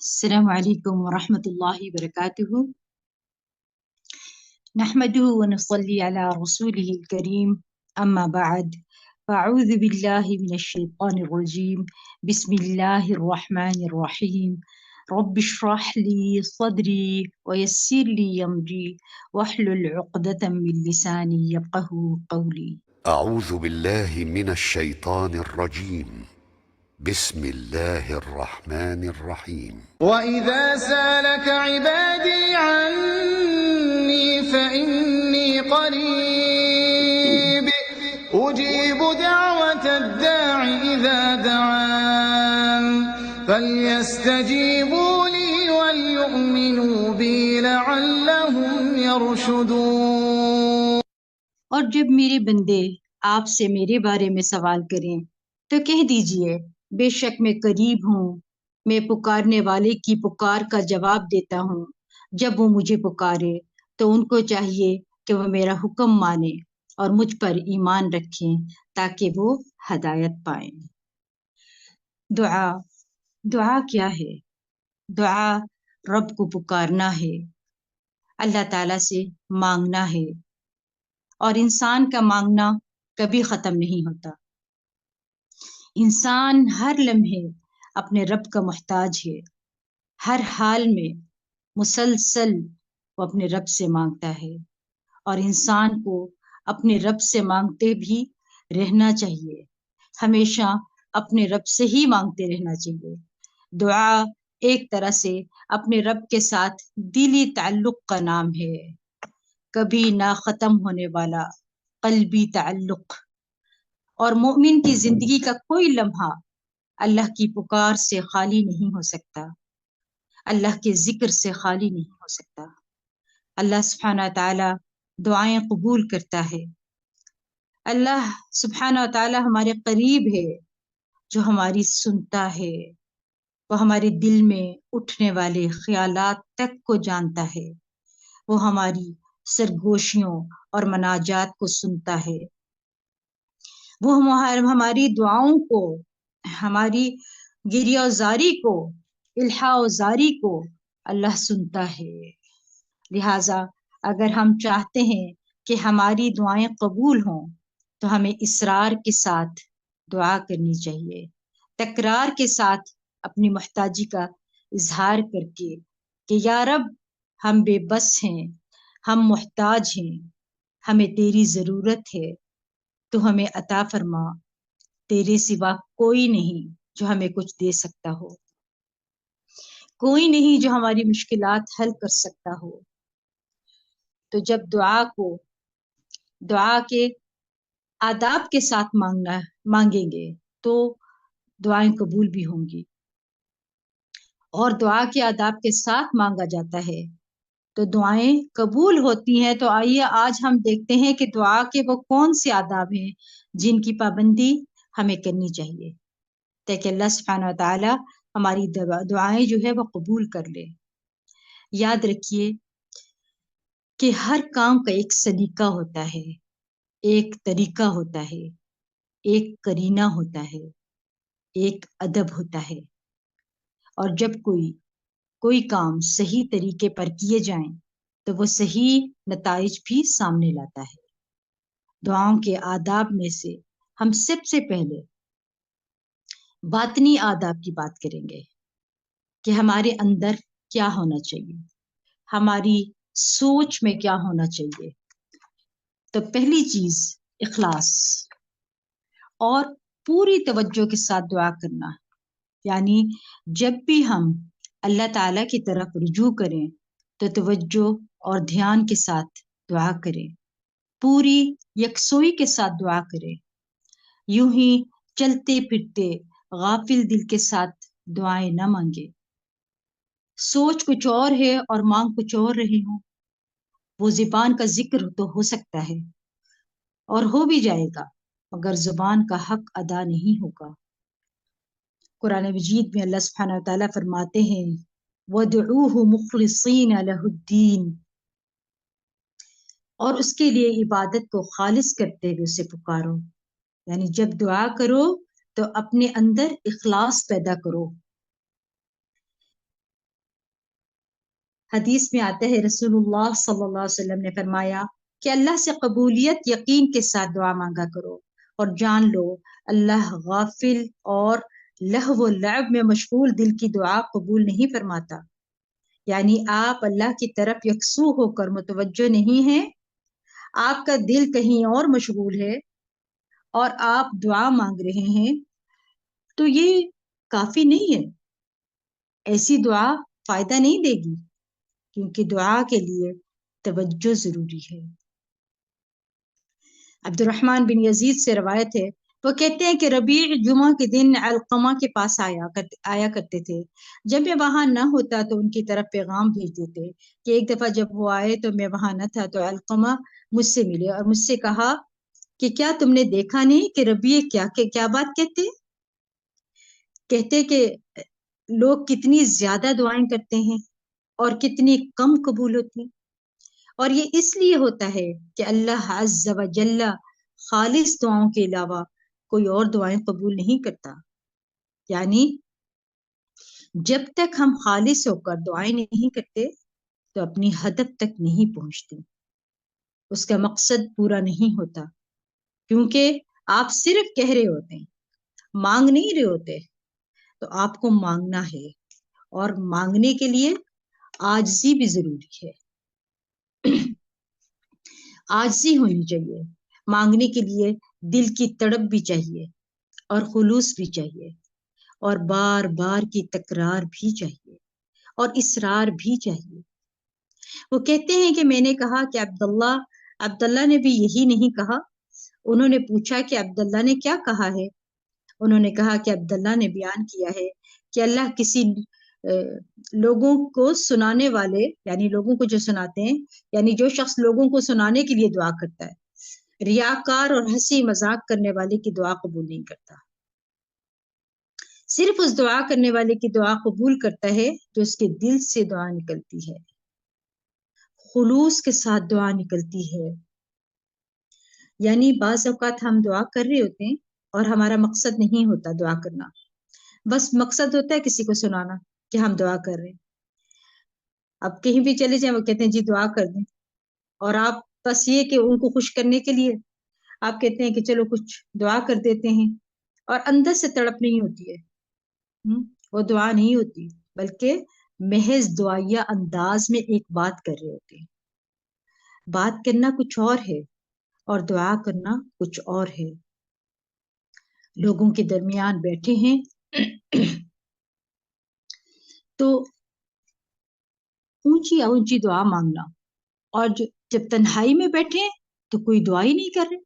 السلام عليكم ورحمة الله وبركاته. نحمده ونصلي على رسوله الكريم، أما بعد، فأعوذ بالله من الشيطان الرجيم. بسم الله الرحمن الرحيم. رب اشرح لي صدري ويسر لي أمري واحلل عقدة من لساني يفقه قولي. أعوذ بالله من الشيطان الرجيم. بسم الله الرحمن الرحيم. وإذا سالك عبادي عني فإني قريب أجيب دعوة الداع إذا دعان فليستجيبوا لي وليؤمنوا بي لعلهم يرشدون. اور جب میرے بندے آپ سے میرے بارے میں سوال کریں تو کہہ دیجئے، بے شک میں قریب ہوں، میں پکارنے والے کی پکار کا جواب دیتا ہوں۔ جب وہ مجھے پکارے تو ان کو چاہیے کہ وہ میرا حکم مانیں اور مجھ پر ایمان رکھیں تاکہ وہ ہدایت پائیں۔ دعا کیا ہے؟ دعا رب کو پکارنا ہے، اللہ تعالیٰ سے مانگنا ہے، اور انسان کا مانگنا کبھی ختم نہیں ہوتا۔ انسان ہر لمحے اپنے رب کا محتاج ہے، ہر حال میں مسلسل وہ اپنے رب سے مانگتا ہے، اور انسان کو اپنے رب سے مانگتے بھی رہنا چاہیے، ہمیشہ اپنے رب سے ہی مانگتے رہنا چاہیے۔ دعا ایک طرح سے اپنے رب کے ساتھ دلی تعلق کا نام ہے، کبھی نہ ختم ہونے والا قلبی تعلق۔ اور مومن کی زندگی کا کوئی لمحہ اللہ کی پکار سے خالی نہیں ہو سکتا، اللہ کے ذکر سے خالی نہیں ہو سکتا۔ اللہ سبحانہ تعالیٰ دعائیں قبول کرتا ہے۔ اللہ سبحانہ تعالیٰ ہمارے قریب ہے، جو ہماری سنتا ہے، وہ ہمارے دل میں اٹھنے والے خیالات تک کو جانتا ہے، وہ ہماری سرگوشیوں اور مناجات کو سنتا ہے، وہ ہماری دعاؤں کو، ہماری گریہ زاری کو، الحاح و زاری کو اللہ سنتا ہے۔ لہٰذا اگر ہم چاہتے ہیں کہ ہماری دعائیں قبول ہوں تو ہمیں اصرار کے ساتھ دعا کرنی چاہیے، تکرار کے ساتھ اپنی محتاجی کا اظہار کر کے کہ یا رب، ہم بے بس ہیں، ہم محتاج ہیں، ہمیں تیری ضرورت ہے، تو ہمیں عطا فرما، تیرے سوا کوئی نہیں جو ہمیں کچھ دے سکتا ہو، کوئی نہیں جو ہماری مشکلات حل کر سکتا ہو۔ تو جب دعا کے آداب کے ساتھ مانگیں گے تو دعائیں قبول بھی ہوں گی، اور دعا کے آداب کے ساتھ مانگا جاتا ہے تو دعائیں قبول ہوتی ہیں۔ تو آئیے آج ہم دیکھتے ہیں کہ دعا کے وہ کون سے آداب ہیں جن کی پابندی ہمیں کرنی چاہیے تاکہ اللہ سبحانہ و تعالی ہماری دعائیں جو ہے وہ قبول کر لے۔ یاد رکھیے کہ ہر کام کا ایک سلیقہ ہوتا ہے، ایک طریقہ ہوتا ہے، ایک قرینہ ہوتا ہے، ایک ادب ہوتا ہے، اور جب کوئی کام صحیح طریقے پر کیے جائیں تو وہ صحیح نتائج بھی سامنے لاتا ہے۔ دعاؤں کے آداب میں سے ہم سب سے پہلے باطنی آداب کی بات کریں گے کہ ہمارے اندر کیا ہونا چاہیے، ہماری سوچ میں کیا ہونا چاہیے۔ تو پہلی چیز اخلاص اور پوری توجہ کے ساتھ دعا کرنا، یعنی جب بھی ہم اللہ تعالیٰ کی طرف رجوع کریں تو توجہ اور دھیان کے ساتھ دعا کریں، پوری یکسوئی کے ساتھ دعا کریں، یوں ہی چلتے پھرتے غافل دل کے ساتھ دعائیں نہ مانگے۔ سوچ کچھ اور ہے اور مانگ کچھ اور رہے ہوں، وہ زبان کا ذکر تو ہو سکتا ہے اور ہو بھی جائے گا، مگر زبان کا حق ادا نہیں ہوگا۔ قرآن مجید میں اللہ سبحانہ و تعالیٰ فرماتے ہیں وَادْعُوهُ مُخْلِصِينَ لَهُ الدِّينَ، اور اس کے لیے عبادت کو خالص کرتے ہوئے اسے پکارو، یعنی جب دعا کرو تو اپنے اندر اخلاص پیدا کرو۔ حدیث میں آتا ہے رسول اللہ صلی اللہ علیہ وسلم نے فرمایا کہ اللہ سے قبولیت یقین کے ساتھ دعا مانگا کرو، اور جان لو اللہ غافل اور لہو و لعب میں مشغول دل کی دعا قبول نہیں فرماتا۔ یعنی آپ اللہ کی طرف یکسو ہو کر متوجہ نہیں ہیں، آپ کا دل کہیں اور مشغول ہے اور آپ دعا مانگ رہے ہیں، تو یہ کافی نہیں ہے۔ ایسی دعا فائدہ نہیں دے گی، کیونکہ دعا کے لیے توجہ ضروری ہے۔ عبد الرحمن بن یزید سے روایت ہے، وہ کہتے ہیں کہ ربیع جمعہ کے دن علقمہ کے پاس آیا کرتے تھے۔ جب میں وہاں نہ ہوتا تو ان کی طرف پیغام بھیج دیتے کہ ایک دفعہ جب وہ آئے تو میں وہاں نہ تھا، تو علقمہ مجھ سے ملے اور مجھ سے کہا کہ کیا تم نے دیکھا نہیں کہ ربیع کیا بات کہتے کہ لوگ کتنی زیادہ دعائیں کرتے ہیں اور کتنی کم قبول ہوتی، اور یہ اس لیے ہوتا ہے کہ اللہ عز و جل خالص دعاؤں کے علاوہ کوئی اور دعائیں قبول نہیں کرتا۔ یعنی جب تک ہم خالص ہو کر دعائیں نہیں کرتے تو اپنی ہدف تک نہیں پہنچتے، اس کا مقصد پورا نہیں ہوتا، کیونکہ آپ صرف کہہ رہے ہوتے ہیں، مانگ نہیں رہے ہوتے۔ تو آپ کو مانگنا ہے، اور مانگنے کے لیے عاجزی بھی ضروری ہے، عاجزی ہونی چاہیے۔ مانگنے کے لیے دل کی تڑپ بھی چاہیے، اور خلوص بھی چاہیے، اور بار بار کی تکرار بھی چاہیے، اور اصرار بھی چاہیے۔ وہ کہتے ہیں کہ میں نے کہا کہ عبداللہ نے بھی یہی نہیں کہا؟ انہوں نے پوچھا کہ عبداللہ نے کیا کہا ہے؟ انہوں نے کہا کہ عبداللہ نے بیان کیا ہے کہ اللہ کسی لوگوں کو سنانے والے، یعنی لوگوں کو جو سناتے ہیں، یعنی جو شخص لوگوں کو سنانے کے لیے دعا کرتا ہے، ریاکار اور ہنسی مذاق کرنے والے کی دعا قبول نہیں کرتا۔ صرف اس دعا کرنے والے کی دعا قبول کرتا ہے جو اس کے دل سے دعا نکلتی ہے، خلوص کے ساتھ دعا نکلتی ہے۔ یعنی بعض اوقات ہم دعا کر رہے ہوتے ہیں اور ہمارا مقصد نہیں ہوتا دعا کرنا، بس مقصد ہوتا ہے کسی کو سنانا کہ ہم دعا کر رہے ہیں۔ اب کہیں بھی چلے جائیں وہ کہتے ہیں جی دعا کر دیں، اور آپ بس یہ کہ ان کو خوش کرنے کے لیے آپ کہتے ہیں کہ چلو کچھ دعا کر دیتے ہیں، اور اندر سے تڑپ نہیں ہوتی ہے، وہ دعا نہیں ہوتی، بلکہ محض دعائیہ انداز میں ایک بات کر رہے ہوتے ہیں۔ بات کرنا کچھ اور ہے اور دعا کرنا کچھ اور ہے۔ لوگوں کے درمیان بیٹھے ہیں تو اونچی اونچی دعا مانگنا، اور جب تنہائی میں بیٹھے تو کوئی دعا ہی نہیں کر رہے۔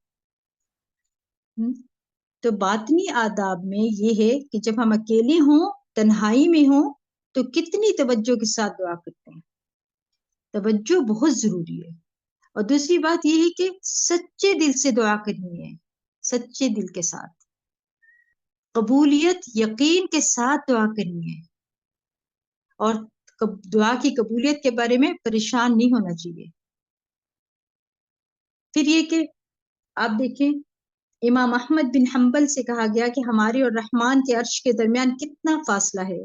تو باطنی آداب میں یہ ہے کہ جب ہم اکیلے ہوں، تنہائی میں ہوں، تو کتنی توجہ کے ساتھ دعا کرتے ہیں۔ توجہ بہت ضروری ہے۔ اور دوسری بات یہ ہے کہ سچے دل سے دعا کرنی ہے، سچے دل کے ساتھ، قبولیت یقین کے ساتھ دعا کرنی ہے، اور دعا کی قبولیت کے بارے میں پریشان نہیں ہونا چاہیے۔ پھر یہ کہ آپ دیکھیں امام احمد بن حنبل سے کہا گیا کہ ہمارے اور رحمان کے عرش کے درمیان کتنا فاصلہ ہے؟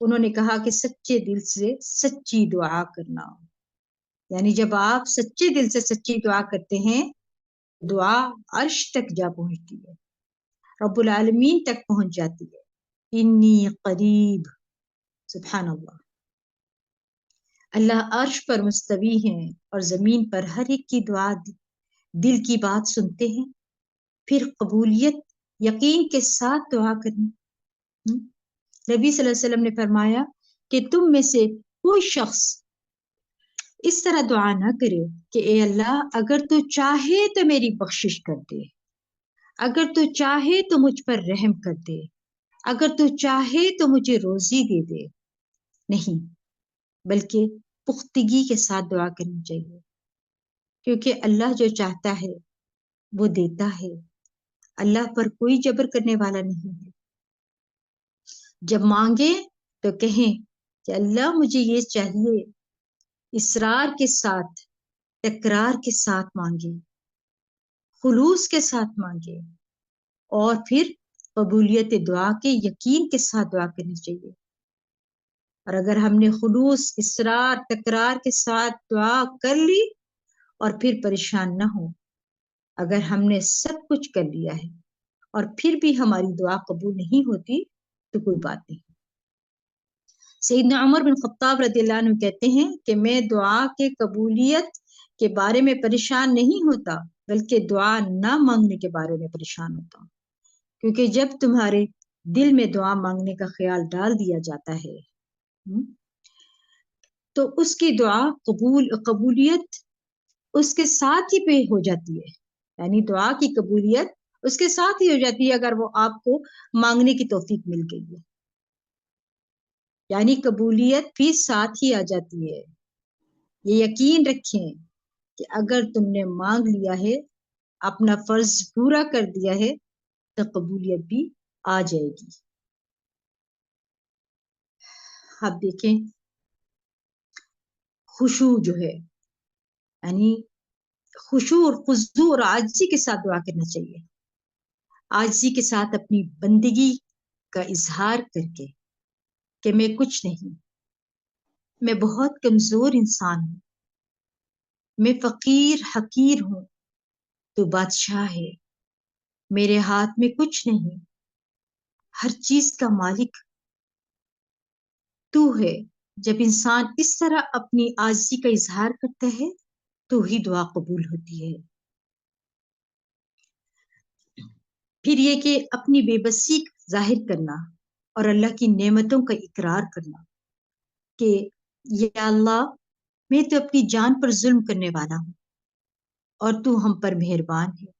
انہوں نے کہا کہ سچے دل سے سچی دعا کرنا، یعنی جب آپ سچے دل سے سچی دعا کرتے ہیں، دعا عرش تک جا پہنچتی ہے، رب العالمین تک پہنچ جاتی ہے۔ انی قریب، سبحان اللہ۔ اللہ عرش پر مستوی ہیں اور زمین پر ہر ایک کی دعا، دل کی بات سنتے ہیں۔ پھر قبولیت یقین کے ساتھ دعا کرنی۔ نبی صلی اللہ علیہ وسلم نے فرمایا کہ تم میں سے کوئی شخص اس طرح دعا نہ کرے کہ اے اللہ اگر تو چاہے تو میری بخشش کر دے، اگر تو چاہے تو مجھ پر رحم کر دے، اگر تو چاہے تو مجھے روزی دے دے۔ نہیں، بلکہ پختگی کے ساتھ دعا کرنی چاہیے، کیونکہ اللہ جو چاہتا ہے وہ دیتا ہے، اللہ پر کوئی جبر کرنے والا نہیں ہے۔ جب مانگے تو کہیں کہ اللہ مجھے یہ چاہیے، اصرار کے ساتھ، تکرار کے ساتھ مانگے، خلوص کے ساتھ مانگے، اور پھر قبولیت دعا کے یقین کے ساتھ دعا کرنی چاہیے۔ اور اگر ہم نے خلوص، اصرار، تکرار کے ساتھ دعا کر لی اور پھر پریشان نہ ہو، اگر ہم نے سب کچھ کر لیا ہے اور پھر بھی ہماری دعا قبول نہیں ہوتی تو کوئی بات نہیں۔ سیدنا عمر بن خطاب رضی اللہ عنہ کہتے ہیں کہ میں دعا کے قبولیت کے بارے میں پریشان نہیں ہوتا، بلکہ دعا نہ مانگنے کے بارے میں پریشان ہوتا ہوں، کیونکہ جب تمہارے دل میں دعا مانگنے کا خیال ڈال دیا جاتا ہے تو اس کی دعا قبولیت اس کے ساتھ ہی پہ ہو جاتی ہے، یعنی دعا کی قبولیت اس کے ساتھ ہی ہو جاتی ہے اگر وہ آپ کو مانگنے کی توفیق مل گئی ہے، یعنی قبولیت بھی ساتھ ہی آ جاتی ہے۔ یہ یقین رکھیں کہ اگر تم نے مانگ لیا ہے، اپنا فرض پورا کر دیا ہے، تو قبولیت بھی آ جائے گی۔ آپ دیکھیں خشوع جو ہے، یعنی خشوع اور خضوع اور عاجزی کے ساتھ دعا کرنا چاہیے، عاجزی کے ساتھ اپنی بندگی کا اظہار کر کے کہ میں کچھ نہیں، میں بہت کمزور انسان ہوں، میں فقیر حقیر ہوں، تو بادشاہ ہے، میرے ہاتھ میں کچھ نہیں، ہر چیز کا مالک تو ہے۔ جب انسان اس طرح اپنی عاجزی کا اظہار کرتا ہے تو ہی دعا قبول ہوتی ہے۔ پھر یہ کہ اپنی بے بسی ظاہر کرنا اور اللہ کی نعمتوں کا اقرار کرنا کہ یا اللہ میں تو اپنی جان پر ظلم کرنے والا ہوں اور تو ہم پر مہربان ہے،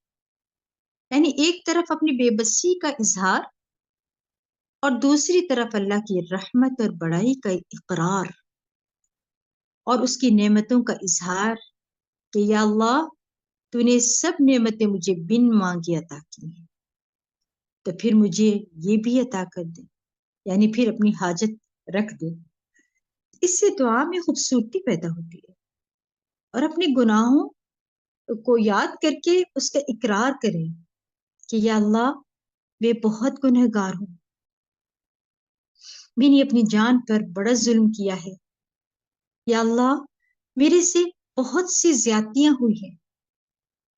یعنی ایک طرف اپنی بے بسی کا اظہار اور دوسری طرف اللہ کی رحمت اور بڑائی کا اقرار اور اس کی نعمتوں کا اظہار کہ یا اللہ تو نے سب نعمتیں مجھے بن مانگے عطا کی ہیں، تو پھر مجھے یہ بھی عطا کر دے، یعنی پھر اپنی حاجت رکھ دے۔ اس سے دعا میں خوبصورتی پیدا ہوتی ہے، اور اپنے گناہوں کو یاد کر کے اس کا اقرار کریں کہ یا اللہ میں بہت گنہگار ہوں، میں نے اپنی جان پر بڑا ظلم کیا ہے، یا اللہ میرے سے بہت سی زیادتیاں ہوئی ہیں،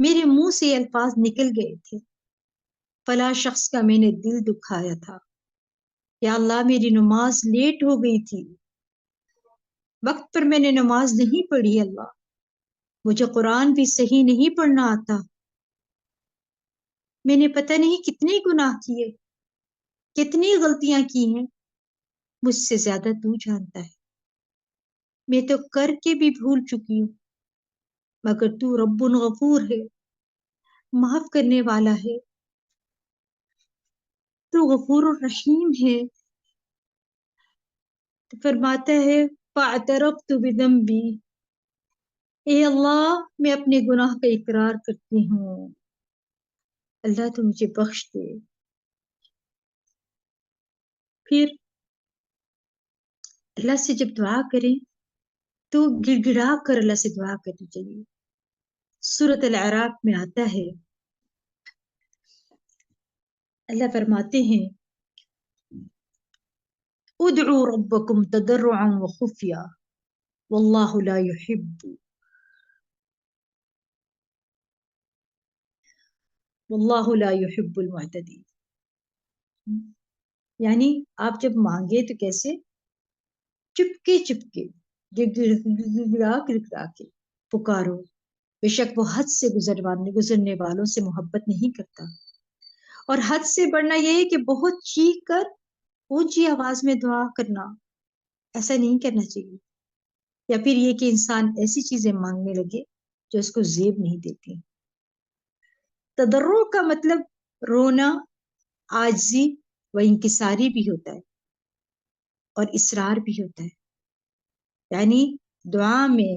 میرے منہ سے یہ الفاظ نکل گئے تھے، فلاں شخص کا میں نے دل دکھایا تھا، یا اللہ میری نماز لیٹ ہو گئی تھی، وقت پر میں نے نماز نہیں پڑھی، اللہ مجھے قرآن بھی صحیح نہیں پڑھنا آتا، میں نے پتہ نہیں کتنے گناہ کیے، کتنی غلطیاں کی ہیں، مجھ سے زیادہ تو جانتا ہے، میں تو کر کے بھی بھول چکی ہوں، مگر تو رب غفور ہے، معاف کرنے والا ہے، تو غفور الرحیم ہے۔ تو فرماتا ہے فاعترفت بذنبی، اے اللہ میں اپنے گناہ کا اقرار کرتی ہوں، اللہ تو مجھے بخش دے۔ پھر اللہ سے جب دعا کریں تو گڑ گڑا کر اللہ سے دعا کرنی چاہیے۔ سورۃ الاعراف میں آتا ہے، اللہ فرماتے ہیں ادعوا ربکم تضرعا وخفیا واللہ لا يحب واللہ لا يحب المعتدین، یعنی آپ جب مانگے تو کیسے؟ چپکے چپکے گڑگڑا کے پکارو، بے شک وہ حد سے گزرنے والوں سے محبت نہیں کرتا، اور حد سے بڑھنا یہ ہے کہ بہت چیخ کر اونچی آواز میں دعا کرنا، ایسا نہیں کرنا چاہیے، یا پھر یہ کہ انسان ایسی چیزیں مانگنے لگے جو اس کو زیب نہیں دیتی۔ تضرع کا مطلب رونا، عاجزی و انکساری بھی ہوتا ہے اور اصرار بھی ہوتا ہے، یعنی دعا میں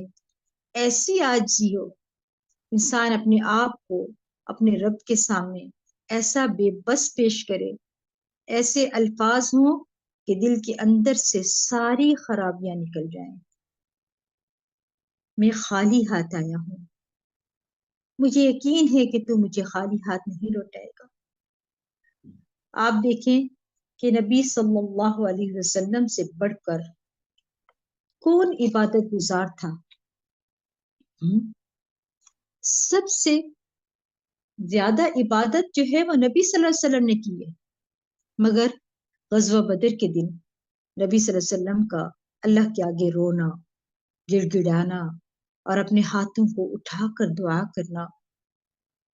ایسی عاجزی ہو، انسان اپنے آپ کو اپنے رب کے سامنے ایسا بے بس پیش کرے، ایسے الفاظ ہوں کہ دل کے اندر سے ساری خرابیاں نکل جائیں۔ میں خالی ہاتھ آیا ہوں، مجھے یقین ہے کہ تو مجھے خالی ہاتھ نہیں لوٹائے گا۔ آپ دیکھیں کہ نبی صلی اللہ علیہ وسلم سے بڑھ کر کون عبادت گزار تھا؟ سب سے زیادہ عبادت جو ہے وہ نبی صلی اللہ علیہ وسلم نے کی ہے، مگر غزوہ بدر کے دن نبی صلی اللہ علیہ وسلم کا اللہ کے آگے رونا، گڑ گڑانا اور اپنے ہاتھوں کو اٹھا کر دعا کرنا.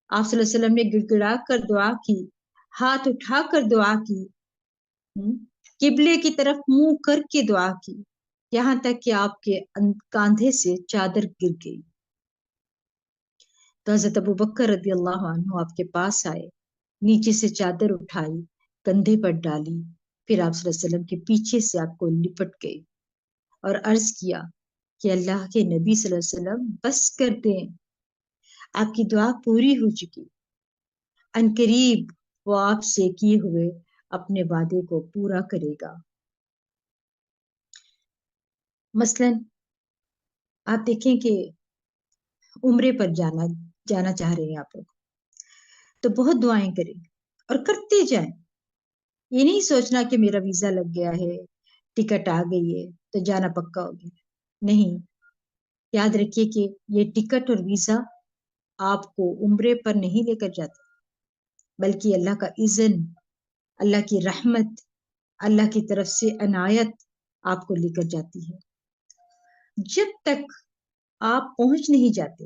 آپ صلی اللہ علیہ وسلم نے گڑ گڑا کر دعا کی، ہاتھ اٹھا کر دعا کی، قبلے کی طرف منہ کر کے دعا کی، یہاں تک کہ آپ کے کاندھے سے چادر گر گئی. تو حضرت ابوبکر رضی اللہ عنہ آپ کے پاس آئے، نیچے سے چادر اٹھائی، کندھے پر ڈالی، پھر آپ صلی اللہ علیہ وسلم کے پیچھے سے آپ کو لپٹ گئی اور عرض کیا کہ اللہ کے نبی صلی اللہ علیہ وسلم بس کر دیں، آپ کی دعا پوری ہو چکی، عنقریب وہ آپ سے کیے ہوئے اپنے وعدے کو پورا کرے گا. مثلا آپ دیکھیں کہ عمرے پر جانا چاہ رہے ہیں آپ لوگ، تو بہت دعائیں کریں اور کرتے جائیں. یہ نہیں سوچنا کہ میرا ویزا لگ گیا ہے، ٹکٹ آ گئی ہے تو جانا پکا ہو گیا. نہیں، یاد رکھیے کہ یہ ٹکٹ اور ویزا آپ کو عمرے پر نہیں لے کر جاتا، بلکہ اللہ کا اذن، اللہ کی رحمت، اللہ کی طرف سے عنایت آپ کو لے کر جاتی ہے. جب تک آپ پہنچ نہیں جاتے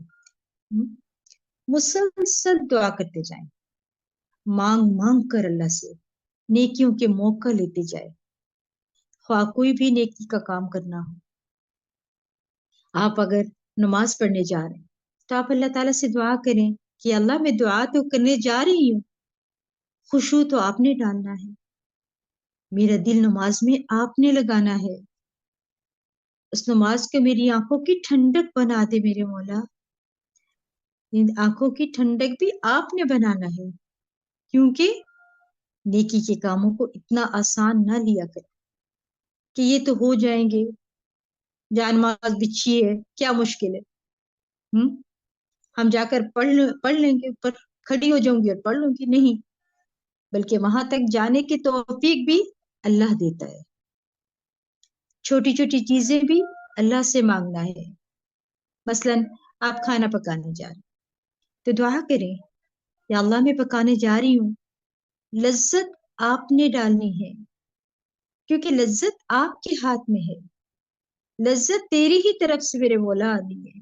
مسلسل دعا کرتے جائیں، مانگ مانگ کر اللہ سے نیکیوں کے موقع لیتے جائے. خواہ کوئی بھی نیکی کا کام کرنا ہو، آپ اگر نماز پڑھنے جا رہے ہیں تو آپ اللہ تعالیٰ سے دعا کریں کہ اللہ میں دعا تو کرنے جا رہی ہوں، خشوع تو آپ نے ڈالنا ہے، میرا دل نماز میں آپ نے لگانا ہے، اس نماز کو میری آنکھوں کی ٹھنڈک بنا دے میرے مولا. ان آنکھوں کی ٹھنڈک بھی آپ نے بنانا ہے، کیونکہ نیکی کے کاموں کو اتنا آسان نہ لیا کر کہ یہ تو ہو جائیں گے، جان ماز بچھی ہے، کیا مشکل ہے، ہم جا کر پڑھ لیں گے، اوپر کھڑی ہو جاؤں گی اور پڑھ لوں گی. نہیں، بلکہ وہاں تک جانے کی توفیق بھی اللہ دیتا ہے. چھوٹی چھوٹی چیزیں بھی اللہ سے مانگنا ہے. مثلا آپ کھانا پکانے جا رہے ہیں تو دعا کریں، یا اللہ میں پکانے جا رہی ہوں، لذت آپ نے ڈالنی ہے، کیونکہ لذت آپ کے ہاتھ میں ہے، لذت تیری ہی طرف سے میرے مولا آنی ہے.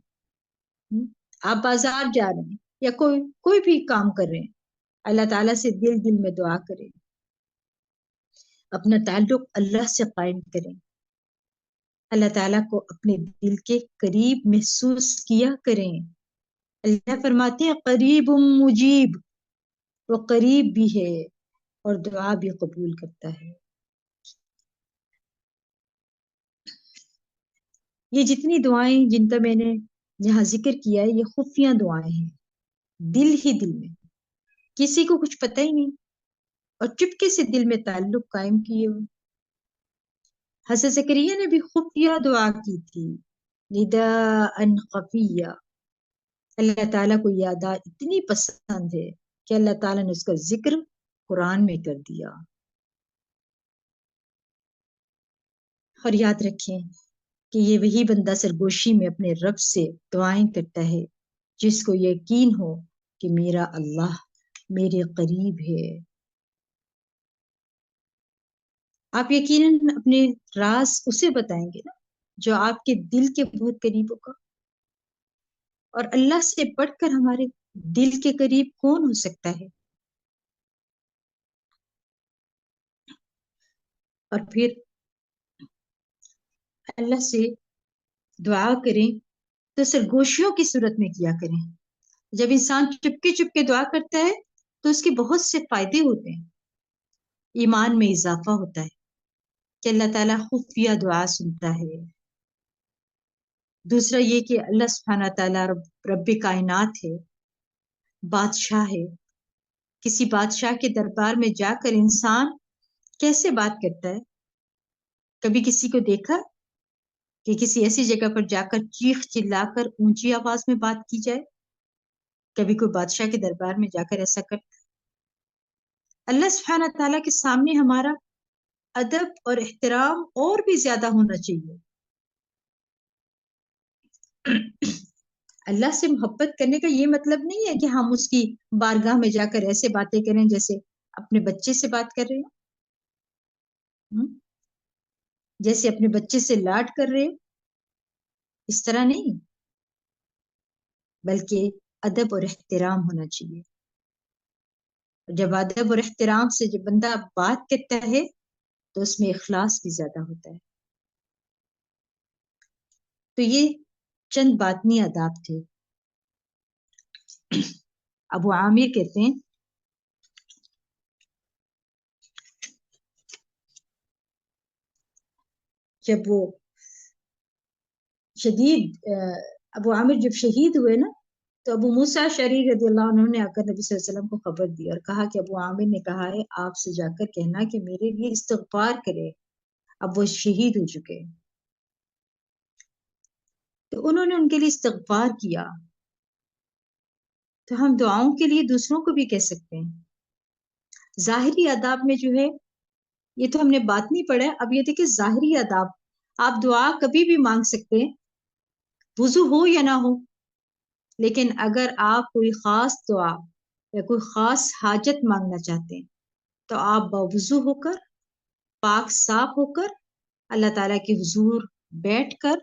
آپ بازار جا رہے ہیں یا کوئی بھی کام کر رہے ہیں، اللہ تعالیٰ سے دل میں دعا کریں، اپنا تعلق اللہ سے قائم کریں، اللہ تعالیٰ کو اپنے دل کے قریب محسوس کیا کریں. اللہ فرماتے ہیں قریب مجیب، وہ قریب بھی ہے اور دعا بھی قبول کرتا ہے. یہ جتنی دعائیں جن کا میں نے یہاں ذکر کیا ہے، یہ خفیہ دعائیں ہیں، دل ہی دل میں، کسی کو کچھ پتہ ہی نہیں، اور چپکے سے دل میں تعلق قائم کیے ہوئے. حضرت زکریا نے بھی خفیہ دعا کی تھی، نداء خفیہ. اللہ تعالیٰ کو یہ ادا اتنی پسند ہے کہ اللہ تعالیٰ نے اس کا ذکر قرآن میں کر دیا. اور یاد رکھیں کہ یہ وہی بندہ سرگوشی میں اپنے رب سے دعائیں کرتا ہے جس کو یقین ہو کہ میرا اللہ میرے قریب ہے. آپ یقیناً اپنے راز اسے بتائیں گے نا جو آپ کے دل کے بہت قریب ہوگا، اور اللہ سے بڑھ کر ہمارے دل کے قریب کون ہو سکتا ہے. اور پھر اللہ سے دعا کریں تو سرگوشیوں کی صورت میں کیا کریں. جب انسان چپکے دعا کرتا ہے تو اس کے بہت سے فائدے ہوتے ہیں. ایمان میں اضافہ ہوتا ہے کہ اللہ تعالیٰ خفیہ دعا سنتا ہے. دوسرا یہ کہ اللہ سبحانہ تعالیٰ رب کائنات ہے، بادشاہ ہے. کسی بادشاہ کے دربار میں جا کر انسان کیسے بات کرتا ہے؟ کبھی کسی کو دیکھا کہ کسی ایسی جگہ پر جا کر چیخ چلا کر اونچی آواز میں بات کی جائے؟ کبھی کوئی بادشاہ کے دربار میں جا کر ایسا کرتا؟ اللہ سبحانہ تعالیٰ کے سامنے ہمارا ادب اور احترام اور بھی زیادہ ہونا چاہیے. اللہ سے محبت کرنے کا یہ مطلب نہیں ہے کہ ہم اس کی بارگاہ میں جا کر ایسے باتیں کریں جیسے اپنے بچے سے بات کر رہے ہو، جیسے اپنے بچے سے لاڈ کر رہے ہو، اس طرح نہیں، بلکہ ادب اور احترام ہونا چاہیے. جب ادب اور احترام سے جب بندہ بات کرتا ہے تو اس میں اخلاص بھی زیادہ ہوتا ہے. تو یہ چند باطنی آداب تھے. ابو عامر کہتے ہیں جب وہ ابو عامر جب شہید ہوئے نا تو ابو موسیٰ اشعری رضی اللہ عنہ نے آ کر نبی صلی اللہ علیہ وسلم کو خبر دی اور کہا کہ ابو عامر نے کہا ہے آپ سے جا کر کہنا کہ میرے لیے استغفار کرے، اب وہ شہید ہو چکے. تو انہوں نے ان کے لیے استغفار کیا. تو ہم دعاؤں کے لیے دوسروں کو بھی کہہ سکتے ہیں. ظاہری آداب میں جو ہے یہ تو ہم نے بات نہیں پڑھا ہے، اب یہ دیکھیں ظاہری آداب، آپ دعا کبھی بھی مانگ سکتے ہیں وضو ہو یا نہ ہو، لیکن اگر آپ کوئی خاص دعا یا کوئی خاص حاجت مانگنا چاہتے ہیں تو آپ باوضو ہو کر، پاک صاف ہو کر اللہ تعالیٰ کے حضور بیٹھ کر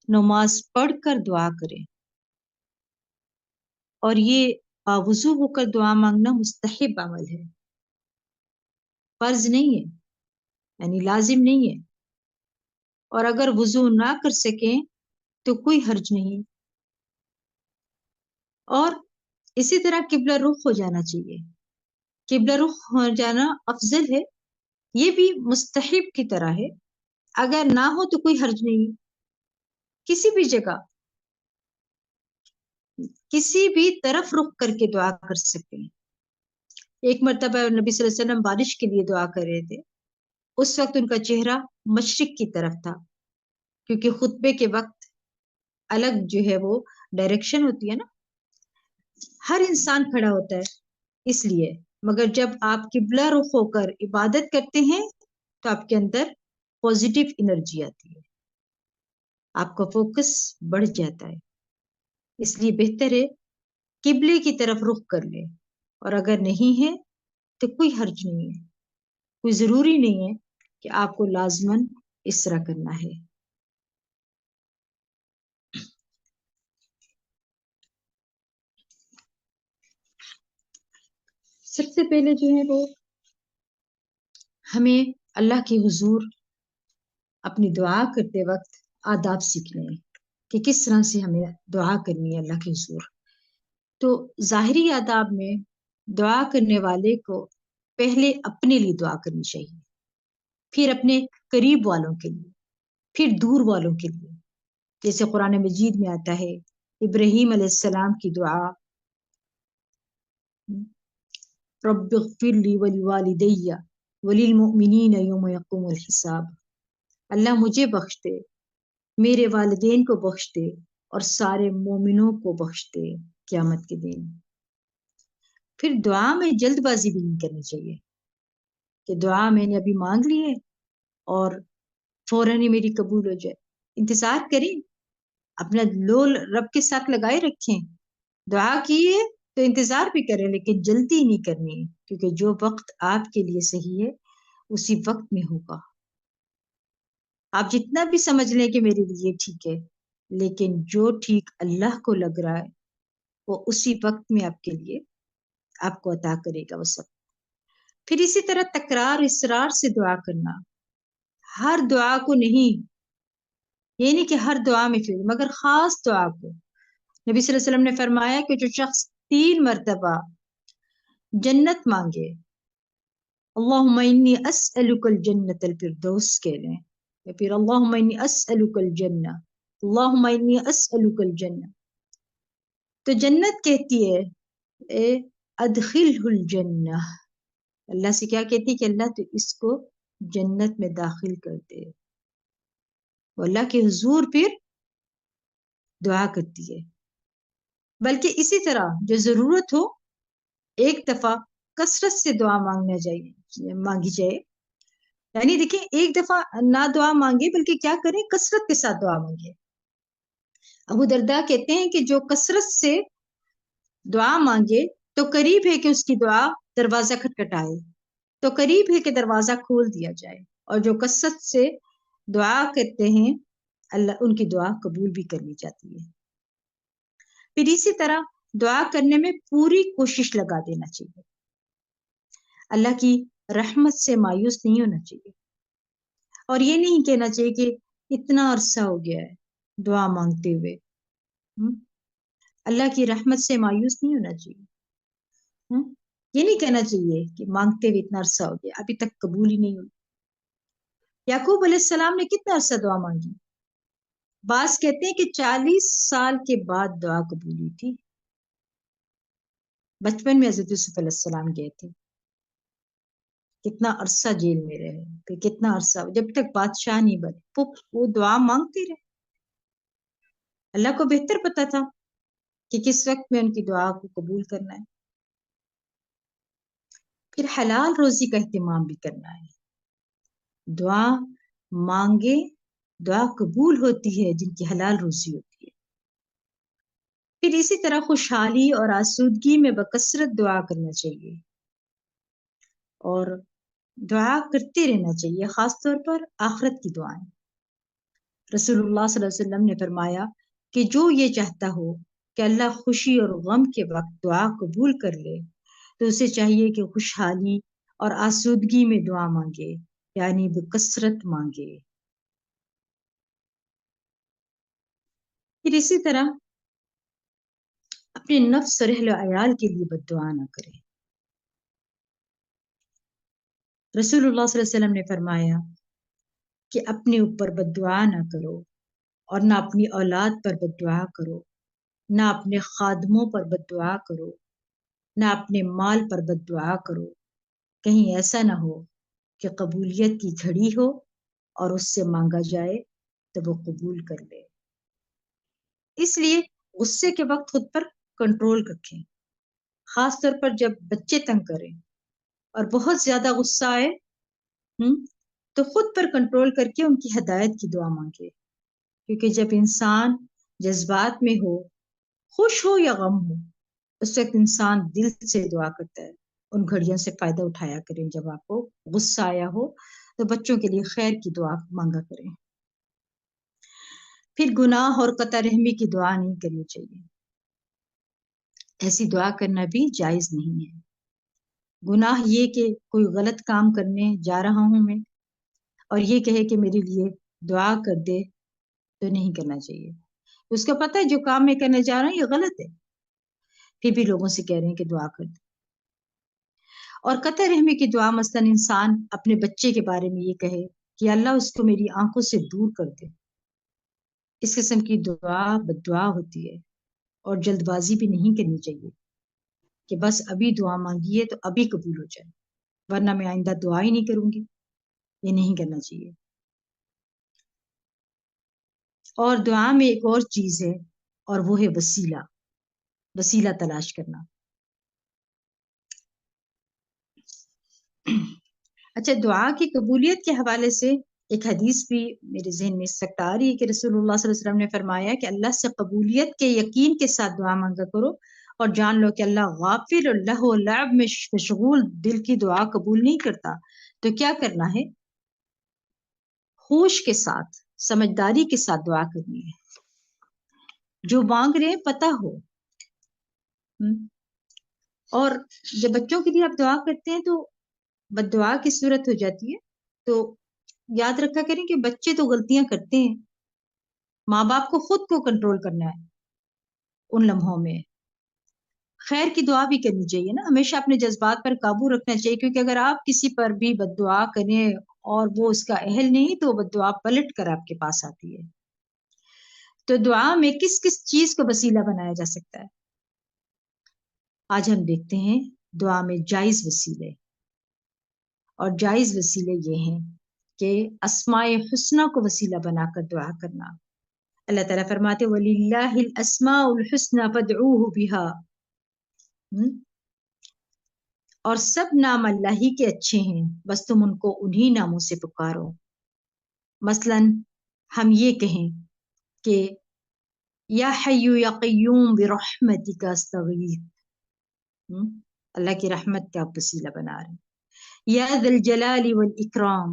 نماز پڑھ کر دعا کریں. اور یہ باوضو ہو کر دعا مانگنا مستحب عمل ہے، فرض نہیں ہے، یعنی لازم نہیں ہے. اور اگر وضو نہ کر سکیں تو کوئی حرج نہیں. اور اسی طرح قبلہ رخ ہو جانا چاہیے. قبلہ رخ ہو جانا افضل ہے، یہ بھی مستحب کی طرح ہے. اگر نہ ہو تو کوئی حرج نہیں، کسی بھی جگہ کسی بھی طرف رخ کر کے دعا کر سکتے ہیں. ایک مرتبہ نبی صلی اللہ علیہ وسلم بارش کے لیے دعا کر رہے تھے، اس وقت ان کا چہرہ مشرق کی طرف تھا، کیونکہ خطبے کے وقت الگ جو ہے وہ ڈائریکشن ہوتی ہے نا، ہر انسان کھڑا ہوتا ہے اس لیے. مگر جب آپ قبلہ رخ ہو کر عبادت کرتے ہیں تو آپ کے اندر پازیٹیو انرجی آتی ہے، آپ کا فوکس بڑھ جاتا ہے. اس لیے بہتر ہے قبلے کی طرف رخ کر لے. اور اگر نہیں ہے تو کوئی حرج نہیں ہے، کوئی ضروری نہیں ہے کہ آپ کو لازماً اس طرح کرنا ہے. سب سے پہلے جو ہے وہ ہمیں اللہ کے حضور اپنی دعا کرتے وقت آداب سیکھنے ہیں کہ کس طرح سے ہمیں دعا کرنی ہے اللہ کے حضور. تو ظاہری آداب میں دعا کرنے والے کو پہلے اپنے لیے دعا کرنی چاہیے، پھر اپنے قریب والوں کے لیے، پھر دور والوں کے لیے. جیسے قرآن مجید میں آتا ہے ابراہیم علیہ السلام کی دعا، رب اغفر لی ولوالدی وللمؤمنین یوم یقوم الحساب. اللہ مجھے بخش دے، میرے والدین کو بخش دے اور سارے مومنوں کو بخش دے قیامت کے دن. پھر دعا میں جلد بازی بھی نہیں کرنی چاہیے کہ دعا میں نے ابھی مانگ لی ہے اور فوراً ہی میری قبول ہو جائے. انتظار کریں، اپنا لول رب کے ساتھ لگائے رکھیں، دعا کیے تو انتظار بھی کریں، لیکن جلدی نہیں کرنی، کیونکہ جو وقت آپ کے لیے صحیح ہے اسی وقت میں ہوگا. آپ جتنا بھی سمجھ لیں کہ میرے لیے ٹھیک ہے، لیکن جو ٹھیک اللہ کو لگ رہا ہے وہ اسی وقت میں آپ کے لیے آپ کو عطا کرے گا وہ سب. پھر اسی طرح تکرار اصرار سے دعا کرنا، ہر دعا کو نہیں، یہ نہیں کہ ہر دعا میں پھر، مگر خاص دعا کو. نبی صلی اللہ علیہ وسلم نے فرمایا کہ جو شخص 3 مرتبہ جنت مانگے، اللہم انی اسألک الجنت الفردوس کہہ لیں، یا پھر اللہم انی اسألک الجنہ، اللہم انی اسألک الجنہ، تو جنت کہتی ہے ادخلہ الجنہ، اللہ سے کیا کہتی ہے کہ اللہ تو اس کو جنت میں داخل کر دے. اللہ کے حضور پھر دعا کرتی ہے. بلکہ اسی طرح جو ضرورت ہو ایک دفعہ کثرت سے دعا مانگی جائے. یعنی دیکھیں ایک دفعہ نہ دعا مانگے بلکہ کیا کریں، کثرت کے ساتھ دعا مانگے. ابو درداء کہتے ہیں کہ جو کثرت سے دعا مانگے تو قریب ہے کہ اس کی دعا دروازہ کھٹکھٹائے، تو قریب ہے کہ دروازہ کھول دیا جائے، اور جو کثرت سے دعا کرتے ہیں اللہ ان کی دعا قبول بھی کرنی جاتی ہے۔ پھر اسی طرح دعا کرنے میں پوری کوشش لگا دینا چاہیے، اللہ کی رحمت سے مایوس نہیں ہونا چاہیے، اور یہ نہیں کہنا چاہیے کہ اتنا عرصہ ہو گیا ہے دعا مانگتے ہوئے۔ اللہ کی رحمت سے مایوس نہیں ہونا چاہیے، یہ نہیں کہنا چاہیے کہ مانگتے ہوئے اتنا عرصہ ہو گیا ابھی تک قبول ہی نہیں ہوئی۔ یعقوب علیہ السلام نے کتنا عرصہ دعا مانگی؟ بعض کہتے ہیں کہ 40 سال کے بعد دعا قبول ہوئی تھی۔ بچپن میں حضرت یوسف علیہ السلام گئے تھے، کتنا عرصہ جیل میں رہے، پھر کتنا عرصہ جب تک بادشاہ نہیں بنے وہ دعا مانگتے رہے۔ اللہ کو بہتر پتا تھا کہ کس وقت میں ان کی دعا کو قبول کرنا ہے۔ پھر حلال روزی کا اہتمام بھی کرنا ہے۔ دعا مانگے، دعا قبول ہوتی ہے جن کی حلال روزی ہوتی ہے۔ پھر اسی طرح خوشحالی اور آسودگی میں بکثرت دعا کرنا چاہیے، اور دعا کرتے رہنا چاہیے، خاص طور پر آخرت کی دعائیں۔ رسول اللہ صلی اللہ علیہ وسلم نے فرمایا کہ جو یہ چاہتا ہو کہ اللہ خوشی اور غم کے وقت دعا قبول کر لے تو اسے چاہیے کہ خوشحالی اور آسودگی میں دعا مانگے، یعنی بکثرت مانگے۔ پھر اسی طرح اپنے نفس اور اہل و عیال کے لیے بد دعا نہ کرے۔ رسول اللہ صلی اللہ علیہ وسلم نے فرمایا کہ اپنے اوپر بد دعا نہ کرو، اور نہ اپنی اولاد پر بد دعا کرو، نہ اپنے خادموں پر بد دعا کرو، نہ اپنے مال پر بد دعا کرو، کہیں ایسا نہ ہو کہ قبولیت کی گھڑی ہو اور اس سے مانگا جائے تو وہ قبول کر لے۔ اس لیے غصے کے وقت خود پر کنٹرول رکھیں، خاص طور پر جب بچے تنگ کریں اور بہت زیادہ غصہ آئے تو خود پر کنٹرول کر کے ان کی ہدایت کی دعا مانگے، کیونکہ جب انسان جذبات میں ہو، خوش ہو یا غم ہو، اس وقت انسان دل سے دعا کرتا ہے۔ ان گھڑیوں سے فائدہ اٹھایا کریں، جب آپ کو غصہ آیا ہو تو بچوں کے لیے خیر کی دعا مانگا کریں۔ پھر گناہ اور قطع رحمی کی دعا نہیں کرنی چاہیے، ایسی دعا کرنا بھی جائز نہیں ہے۔ گناہ یہ کہ کوئی غلط کام کرنے جا رہا ہوں میں اور یہ کہے کہ میرے لیے دعا کر دے، تو نہیں کرنا چاہیے۔ اس کو پتہ ہے جو کام میں کرنے جا رہا ہوں یہ غلط ہے، پھر بھی لوگوں سے کہہ رہے ہیں کہ دعا کر دے۔ اور قطع رحمی کی دعا مثلاً انسان اپنے بچے کے بارے میں یہ کہے کہ اللہ اس کو میری آنکھوں سے دور کر دے، اس قسم کی دعا بد دعا ہوتی ہے، اور جلد بازی بھی نہیں کرنی چاہیے کہ بس ابھی دعا مانگی ہے تو ابھی قبول ہو جائے، ورنہ میں آئندہ دعا ہی نہیں کروں گی، یہ نہیں کرنا چاہیے۔ اور دعا میں ایک اور چیز ہے، اور وہ ہے وسیلہ تلاش کرنا۔ اچھا، دعا کی قبولیت کے حوالے سے ایک حدیث بھی میرے ذہن میں اس وقت آ رہی ہے کہ رسول اللہ صلی اللہ علیہ وسلم نے فرمایا کہ اللہ سے قبولیت کے یقین کے ساتھ دعا مانگا کرو، اور جان لو کہ اللہ غافل اور لہو و لعب میں مشغول دل کی دعا قبول نہیں کرتا۔ تو کیا کرنا ہے؟ ہوش کے ساتھ، سمجھداری کے ساتھ دعا کرنی ہے، جو مانگ رہے ہیں پتہ ہو۔ اور جب بچوں کے لیے آپ دعا کرتے ہیں تو بد دعا کی صورت ہو جاتی ہے، تو یاد رکھا کریں کہ بچے تو غلطیاں کرتے ہیں، ماں باپ کو خود کو کنٹرول کرنا ہے ان لمحوں میں۔ خیر کی دعا بھی کرنی چاہیے نا، ہمیشہ اپنے جذبات پر قابو رکھنا چاہیے، کیونکہ اگر آپ کسی پر بھی بد دعا کریں اور وہ اس کا اہل نہیں تو بد دعا پلٹ کر آپ کے پاس آتی ہے۔ تو دعا میں کس کس چیز کو وسیلہ بنایا جا سکتا ہے؟ آج ہم دیکھتے ہیں دعا میں جائز وسیلے، اور جائز وسیلے یہ ہیں کہ اسماء حسنہ کو وسیلہ بنا کر دعا کرنا۔ اللہ تعالیٰ فرماتے وَلِلَّهِ الْأَسْمَاءُ الْحُسْنَى فَادْعُوهُ بِهَا، اور سب نام اللہ ہی کے اچھے ہیں، بس تم ان کو انہی ناموں سے پکارو۔ مثلاً ہم یہ کہیں کہ یا حی یا قیوم برحمتک استغیث، اللہ کی رحمت کا آپ وسیلہ بنا رہے ہیں. یا ذی الجلال والاکرام،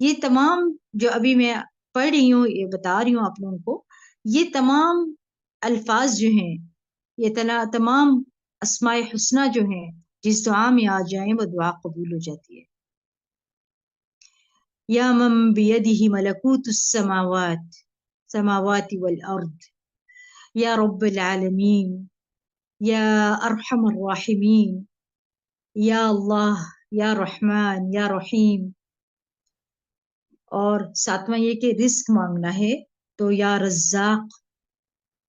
یہ تمام جو ابھی میں پڑھ رہی ہوں، یہ بتا رہی ہوں آپ لوگوں کو، یہ تمام الفاظ جو ہیں، یہ تمام اسماء حسنہ جو ہیں، جس دعا میں آ جائیں وہ دعا قبول ہو جاتی ہے. یا من بیدہ ملکوت السماوات والارض، یا رب العالمین، یا ارحم الراحمین، یا اللہ، یا رحمان، یا رحیم. اور ساتواں یہ کہ رزق مانگنا ہے تو یا رزاق،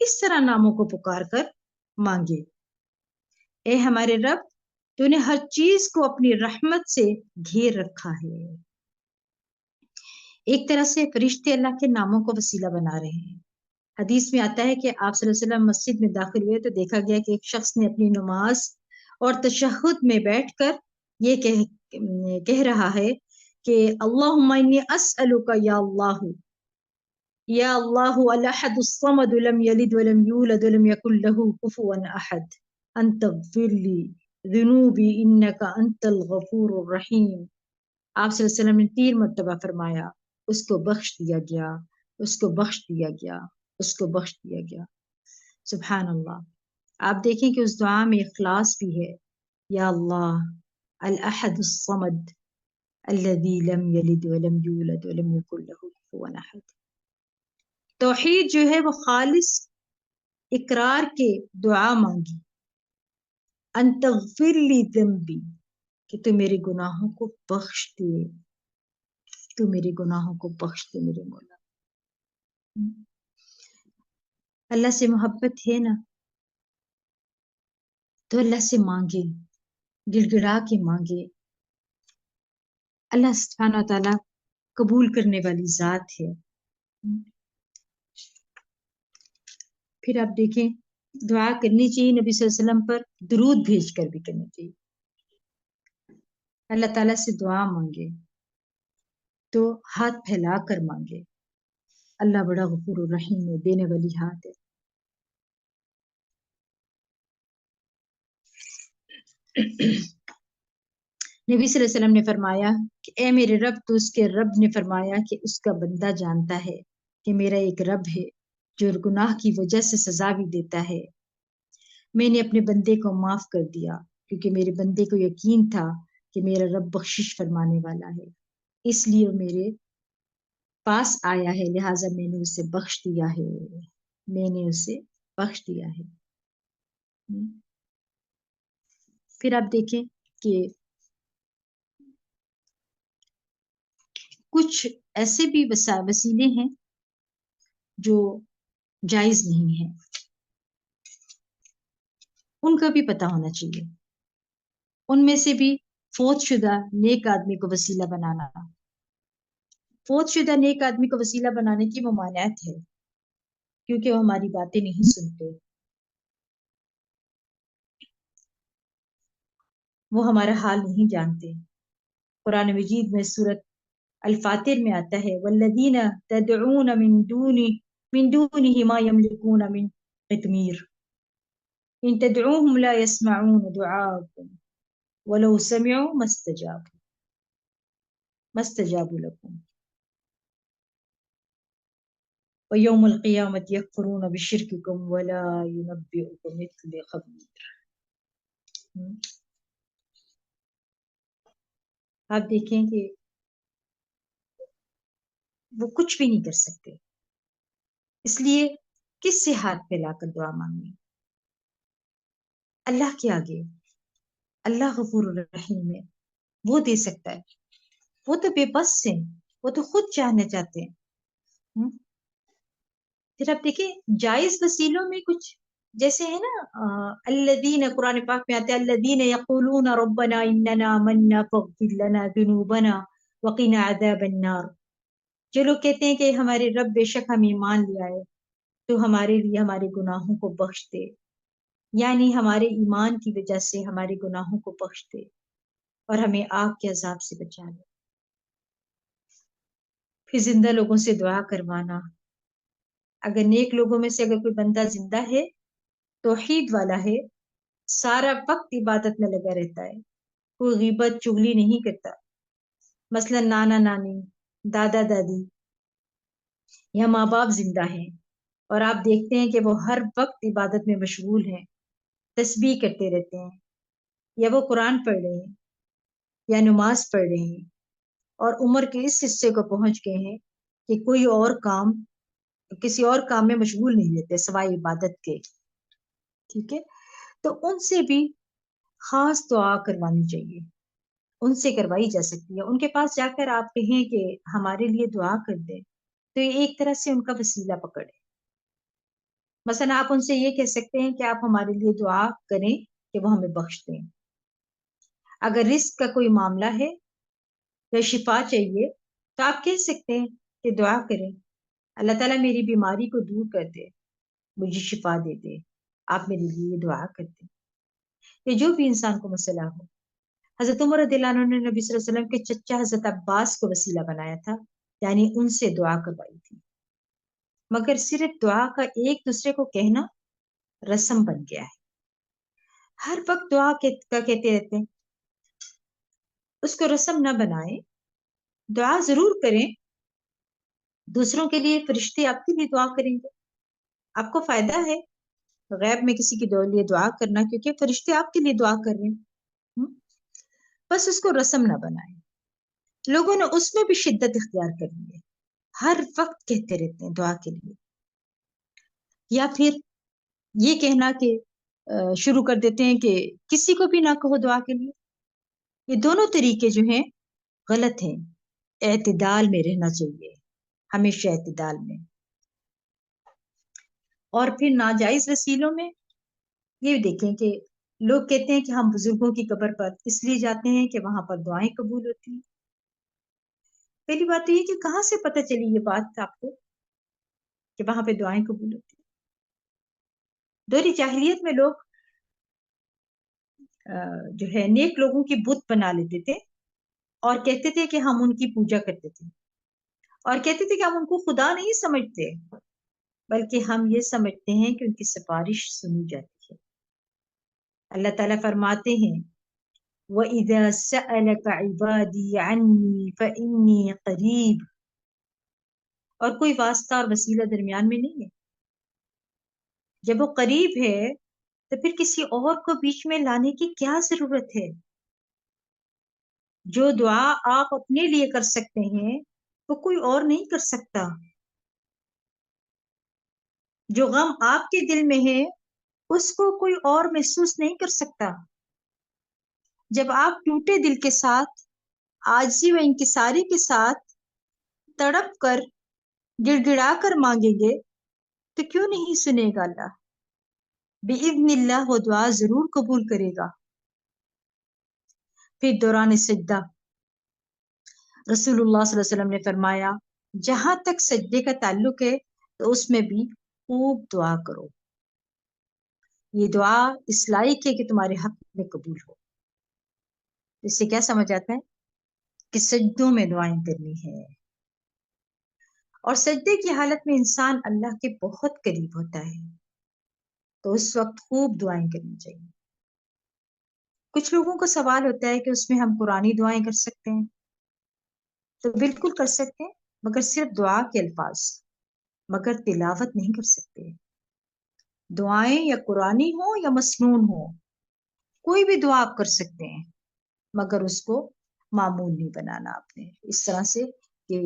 اس طرح ناموں کو پکار کر مانگے. اے ہمارے رب، تو نے ہر چیز کو اپنی رحمت سے گھیر رکھا ہے. ایک طرح سے فرشتے اللہ کے ناموں کو وسیلہ بنا رہے ہیں. حدیث میں آتا ہے کہ آپ صلی اللہ علیہ وسلم مسجد میں داخل ہوئے تو دیکھا گیا کہ ایک شخص نے اپنی نماز اور تشہد میں بیٹھ کر یہ کہہ رہا ہے کہ اللہم انی اسألک یا اللہ، یا اللہ الاحد الصمد لم یلد ولم یولد ولم یکن له کفوا احد ان تغفر لی ذنوبی انک انت الغفور الرحیم. آپ صلی اللہ علیہ وسلم نے 3 مرتبہ فرمایا اس کو بخش دیا گیا، اس کو بخش دیا گیا، اس کو بخش دیا گیا. سبحان اللہ. آپ دیکھیں کہ اس دعا میں اخلاص بھی ہے. یا اللہ الاحد الصمد الذي لم يلد ولم يولد ولم يكن له كفوا احد. توحید جو ہے وہ خالص اقرار کے دعا مانگی. ان تغفر لی ذنبی، کہ تو میرے گناہوں کو بخش دے، تو میرے گناہوں کو بخش دے میرے مولا. اللہ سے محبت ہے نا تو اللہ سے مانگے، گڑ گڑا کے مانگے. اللہ سبحانہ و تعالیٰ قبول کرنے والی ذات ہے. پھر آپ دیکھیں دعا کرنی چاہیے نبی صلی اللہ علیہ وسلم پر درود بھیج کر بھی کرنی چاہیے. اللہ تعالیٰ سے دعا مانگے تو ہاتھ پھیلا کر مانگے. اللہ بڑا غفور الرحیم ہے، دینے والی ہاتھ ہے. نبی صلی اللہ علیہ وسلم نے فرمایا کہ اے میرے رب، تو اس کے رب نے فرمایا کہ اس کا بندہ جانتا ہے کہ میرا ایک رب ہے جو گناہ کی وجہ سے سزا بھی دیتا ہے. میں نے اپنے بندے کو معاف کر دیا کیونکہ میرے بندے کو یقین تھا کہ میرا رب بخشش فرمانے والا ہے، اس لیے وہ میرے پاس آیا ہے، لہٰذا میں نے اسے بخش دیا ہے، میں نے اسے بخش دیا ہے. پھر آپ دیکھیں کہ کچھ ایسے بھی وسیلے ہیں جو جائز نہیں ہیں، ان کا بھی پتہ ہونا چاہیے. ان میں سے بھی فوت شدہ نیک آدمی کو وسیلہ بنانا. فوت شدہ نیک آدمی کو وسیلہ بنانے کی ممانعت ہے کیونکہ وہ ہماری باتیں نہیں سنتے، وہ ہمارا حال نہیں جانتے. قرآن مجید میں سورۃ الفاتر میں آتا ہے والذین تدعون من دونه ما یملکون من قطمیر ان تدعوهم لا يسمعون دعاءکم ولو سمعوا ما استجابوا لكم ويوم القيامة يكفرون بشرككم ولا ينبئك مثل خبير. آپ دیکھیں کہ وہ کچھ بھی نہیں کر سکتے، اس لیے کس سے ہاتھ پھیلا کر دعا مانگنی؟ اللہ کے آگے. اللہ غفور الرحیم ہے، وہ دے سکتا ہے. وہ تو بے بس ہیں، وہ تو خود چاہنا چاہتے ہیں. پھر آپ دیکھیں جائز وسیلوں میں کچھ جیسے ہے نا الذین، قرآن پاک میں آتے ہیں الذین یقولون ربنا اننا آمنا فاغفر لنا ذنوبنا وقنا عذاب النار. جو لوگ کہتے ہیں کہ ہمارے رب بے شک ہم ایمان لے آئے تو ہمارے لیے ہمارے گناہوں کو بخش دے، یعنی ہمارے ایمان کی وجہ سے ہمارے گناہوں کو بخش دے اور ہمیں آگ کے عذاب سے بچا لے. پھر زندہ لوگوں سے دعا کروانا، اگر نیک لوگوں میں سے اگر کوئی بندہ زندہ ہے، توحید والا ہے، سارا وقت عبادت میں لگا رہتا ہے، کوئی غیبت چغلی نہیں کرتا، مثلا نانا نانی، دادا دادی یا ماں باپ زندہ ہیں اور آپ دیکھتے ہیں کہ وہ ہر وقت عبادت میں مشغول ہیں، تسبیح کرتے رہتے ہیں، یا وہ قرآن پڑھ رہے ہیں یا نماز پڑھ رہے ہیں اور عمر کے اس حصے کو پہنچ گئے ہیں کہ کوئی اور کام، کسی اور کام میں مشغول نہیں رہتے سوائے عبادت کے، ٹھیک ہے، تو ان سے بھی خاص دعا کروانی چاہیے، ان سے کروائی جا سکتی ہے۔ ان کے پاس جا کر آپ کہیں کہ ہمارے لیے دعا کر دیں، تو یہ ایک طرح سے ان کا وسیلہ پکڑے۔ مثلا آپ ان سے یہ کہہ سکتے ہیں کہ آپ ہمارے لیے دعا کریں کہ وہ ہمیں بخش دیں۔ اگر رزق کا کوئی معاملہ ہے یا شفا چاہیے تو آپ کہہ سکتے ہیں کہ دعا کریں، اللہ تعالیٰ میری بیماری کو دور کر دے، مجھے شفا دے دے، آپ میرے لیے دعا کر دیں۔ یہ جو بھی انسان کو مسئلہ ہو، حضرت عمر رضی اللہ عنہ نے نبی صلی اللہ علیہ وسلم کے چچا حضرت عباس کو وسیلہ بنایا تھا، یعنی ان سے دعا کروائی تھی، مگر صرف دعا کا ایک دوسرے کو کہنا رسم بن گیا ہے، ہر وقت دعا کا کہتے رہتے ہیں، اس کو رسم نہ بنائیں، دعا ضرور کریں، دوسروں کے لیے فرشتے آپ کے لیے دعا کریں گے، آپ کو فائدہ ہے غیب میں کسی کے لیے دعا کرنا، کیونکہ فرشتے آپ کے لیے دعا کر رہے ہیں، بس اس کو رسم نہ بنائیں۔ لوگوں نے اس میں بھی شدت اختیار کر لی ہے، ہر وقت کہتے رہتے ہیں دعا کے لیے، یا پھر یہ کہنا کہ شروع کر دیتے ہیں کہ کسی کو بھی نہ کہو دعا کے لیے۔ یہ دونوں طریقے جو ہیں غلط ہیں، اعتدال میں رہنا چاہیے، ہمیشہ اعتدال میں۔ اور پھر ناجائز وسیلوں میں یہ دیکھیں کہ لوگ کہتے ہیں کہ ہم بزرگوں کی قبر پر اس لیے جاتے ہیں کہ وہاں پر دعائیں قبول ہوتی ہیں۔ پہلی بات تو یہ کہ کہاں سے پتہ چلی یہ بات آپ کو کہ وہاں پہ دعائیں قبول ہوتی ہیں؟ دوری جاہلیت میں لوگ جو ہے نیک لوگوں کی بت بنا لیتے تھے اور کہتے تھے کہ ہم ان کی پوجا کرتے تھے، اور کہتے تھے کہ ہم ان کو خدا نہیں سمجھتے بلکہ ہم یہ سمجھتے ہیں کہ ان کی سفارش سنی جاتی ہے۔ اللہ تعالیٰ فرماتے ہیں وَإِذَا سَأَلَكَ عِبَادِي عَنِّي فَإِنِّي قَرِيبٌ، اور کوئی واسطہ اور وسیلہ درمیان میں نہیں ہے، جب وہ قریب ہے تو پھر کسی اور کو بیچ میں لانے کی کیا ضرورت ہے؟ جو دعا آپ اپنے لیے کر سکتے ہیں وہ کوئی اور نہیں کر سکتا، جو غم آپ کے دل میں ہے اس کو کوئی اور محسوس نہیں کر سکتا۔ جب آپ ٹوٹے دل کے ساتھ، عاجزی و انکساری کے ساتھ تڑپ کر گڑ گڑا کر مانگیں گے تو کیوں نہیں سنے گا اللہ؟ بِإِذْنِ اللہ وہ دعا ضرور قبول کرے گا۔ پھر دوران سجدہ رسول اللہ صلی اللہ علیہ وسلم نے فرمایا جہاں تک سجدے کا تعلق ہے تو اس میں بھی خوب دعا کرو، یہ دعا اس لائق ہے کہ تمہارے حق میں قبول ہو۔ اس سے کیا سمجھ آتا ہے کہ سجدوں میں دعائیں کرنی ہے، اور سجدے کی حالت میں انسان اللہ کے بہت قریب ہوتا ہے، تو اس وقت خوب دعائیں کرنی چاہیے۔ کچھ لوگوں کو سوال ہوتا ہے کہ اس میں ہم قرآنی دعائیں کر سکتے ہیں، تو بالکل کر سکتے ہیں، مگر صرف دعا کے الفاظ، مگر تلاوت نہیں کر سکتے۔ دعائیں یا قرآنی ہو یا مسنون ہو، کوئی بھی دعا آپ کر سکتے ہیں، مگر اس کو معمول نہیں بنانا آپ نے اس طرح سے کہ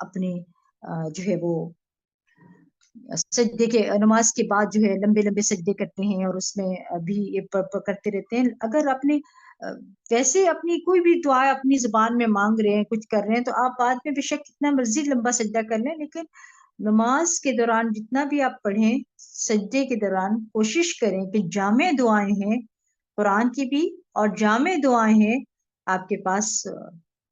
اپنے جو ہے وہ سجدے کے نماز کے بعد جو ہے لمبے لمبے سجدے کرتے ہیں اور اس میں بھی یہ کرتے رہتے ہیں۔ اگر اپنی ویسے اپنی کوئی بھی دعا اپنی زبان میں مانگ رہے ہیں، کچھ کر رہے ہیں، تو آپ بعد میں بے شک کتنا مرضی لمبا سجدہ کر لیں، لیکن نماز کے دوران جتنا بھی آپ پڑھیں، سجدے کے دوران کوشش کریں کہ جامع دعائیں ہیں قرآن کی بھی اور جامع دعائیں ہیں آپ کے پاس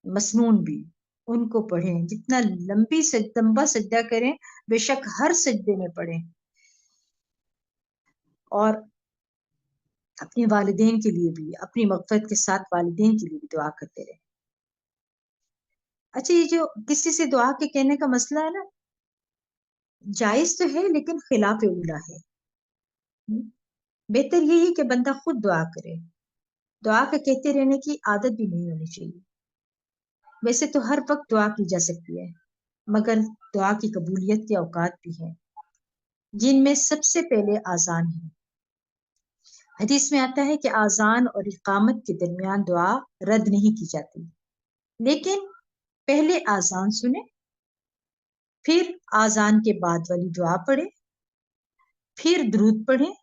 مسنون بھی، ان کو پڑھیں، جتنا لمبا سجدہ کریں بے شک ہر سجدے میں پڑھیں، اور اپنے والدین کے لیے بھی، اپنی مغفرت کے ساتھ والدین کے لیے بھی دعا کرتے رہیں۔ اچھا، یہ جو کسی سے دعا کے کہنے کا مسئلہ ہے نا، جائز تو ہے لیکن خلاف اولا ہے۔ بہتر یہی ہے کہ بندہ خود دعا کرے، دعا کا کہتے رہنے کی عادت بھی نہیں ہونی چاہیے۔ ویسے تو ہر وقت دعا کی جا سکتی ہے، مگر دعا کی قبولیت کے اوقات بھی ہیں جن میں سب سے پہلے آذان ہے۔ حدیث میں آتا ہے کہ آذان اور اقامت کے درمیان دعا رد نہیں کی جاتی، لیکن پہلے آذان سنیں، پھر آذان کے بعد والی دعا پڑھیں، پھر درود پڑھیں،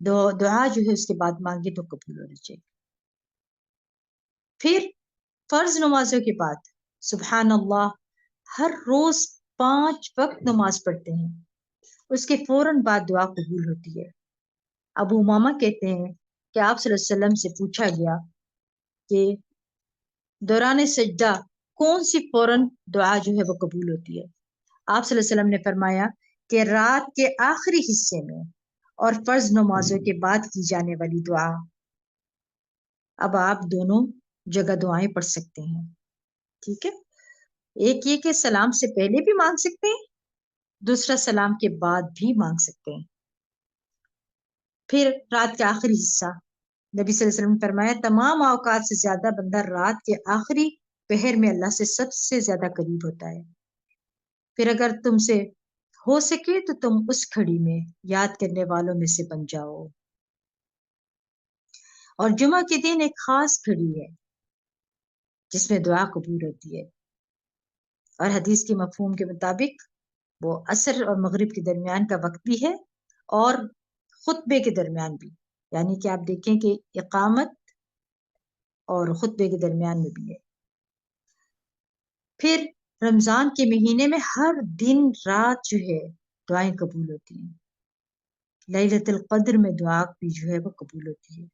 دعا جو ہے اس کے بعد مانگے تو قبول ہونی چاہیے۔ پھر فرض نمازوں کے بعد سبحان اللہ ہر روز 5 وقت نماز پڑھتے ہیں، اس کے فوراً بعد دعا قبول ہوتی ہے۔ ابو امامہ کہتے ہیں کہ آپ صلی اللہ علیہ وسلم سے پوچھا گیا کہ دوران سجدہ کون سی فوراً دعا جو ہے وہ قبول ہوتی ہے؟ آپ صلی اللہ علیہ وسلم نے فرمایا کہ رات کے آخری حصے میں اور فرض نمازوں کے بعد کی جانے والی دعا۔ اب آپ دونوں جگہ دعائیں پڑھ سکتے ہیں، ٹھیک ہے؟ ایک یہ کہ سلام سے پہلے بھی مانگ سکتے ہیں، دوسرا سلام کے بعد بھی مانگ سکتے ہیں۔ پھر رات کا آخری حصہ، نبی صلی اللہ علیہ وسلم نے فرمایا تمام اوقات سے زیادہ بندہ رات کے آخری پہر میں اللہ سے سب سے زیادہ قریب ہوتا ہے۔ پھر اگر تم سے ہو سکے تو تم اس گھڑی میں یاد کرنے والوں میں سے بن جاؤ۔ اور جمعہ کے دن ایک خاص گھڑی ہے جس میں دعا قبول ہوتی ہے، اور حدیث کے مفہوم کے مطابق وہ عصر اور مغرب کے درمیان کا وقت بھی ہے اور خطبے کے درمیان بھی، یعنی کہ آپ دیکھیں کہ اقامت اور خطبے کے درمیان میں بھی ہے۔ پھر رمضان کے مہینے میں ہر دن رات جو ہے دعائیں قبول ہوتی ہیں، لیلۃ القدر میں دعا بھی جو ہے وہ قبول ہوتی ہے۔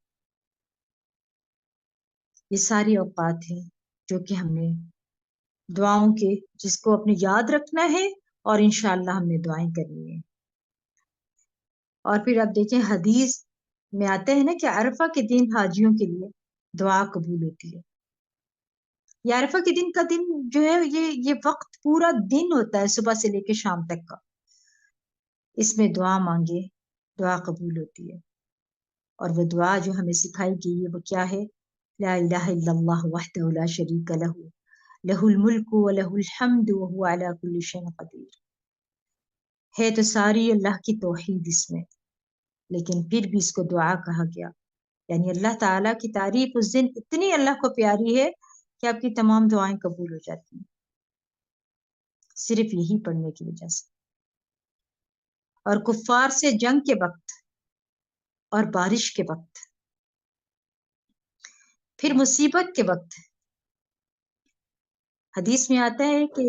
یہ ساری اوقات ہیں جو کہ ہم نے دعاؤں کے جس کو اپنے یاد رکھنا ہے اور انشاءاللہ ہم نے دعائیں کرنی ہے۔ اور پھر آپ دیکھیں حدیث میں آتا ہے نا کہ عرفہ کے دن حاجیوں کے لیے دعا قبول ہوتی ہے۔ یہ عرفہ کے دن کا دن جو ہے یہ وقت پورا دن ہوتا ہے صبح سے لے کے شام تک کا، اس میں دعا مانگے دعا قبول ہوتی ہے۔ اور وہ دعا جو ہمیں سکھائی گئی ہے وہ کیا ہے؟ لا الہ الا اللہ وحدہ لا شریک لہ لہ الملک ولہ الحمد وہو علی کل شیء قدیر۔ ہے تو ساری اللہ کی توحید اس میں، لیکن پھر بھی اس کو دعا کہا گیا، یعنی اللہ تعالیٰ کی تعریف اس دن اتنی اللہ کو پیاری ہے کہ آپ کی تمام دعائیں قبول ہو جاتی ہیں صرف یہی پڑھنے کی وجہ سے۔ اور کفار سے جنگ کے وقت اور بارش کے وقت، پھر مصیبت کے وقت، حدیث میں آتا ہے کہ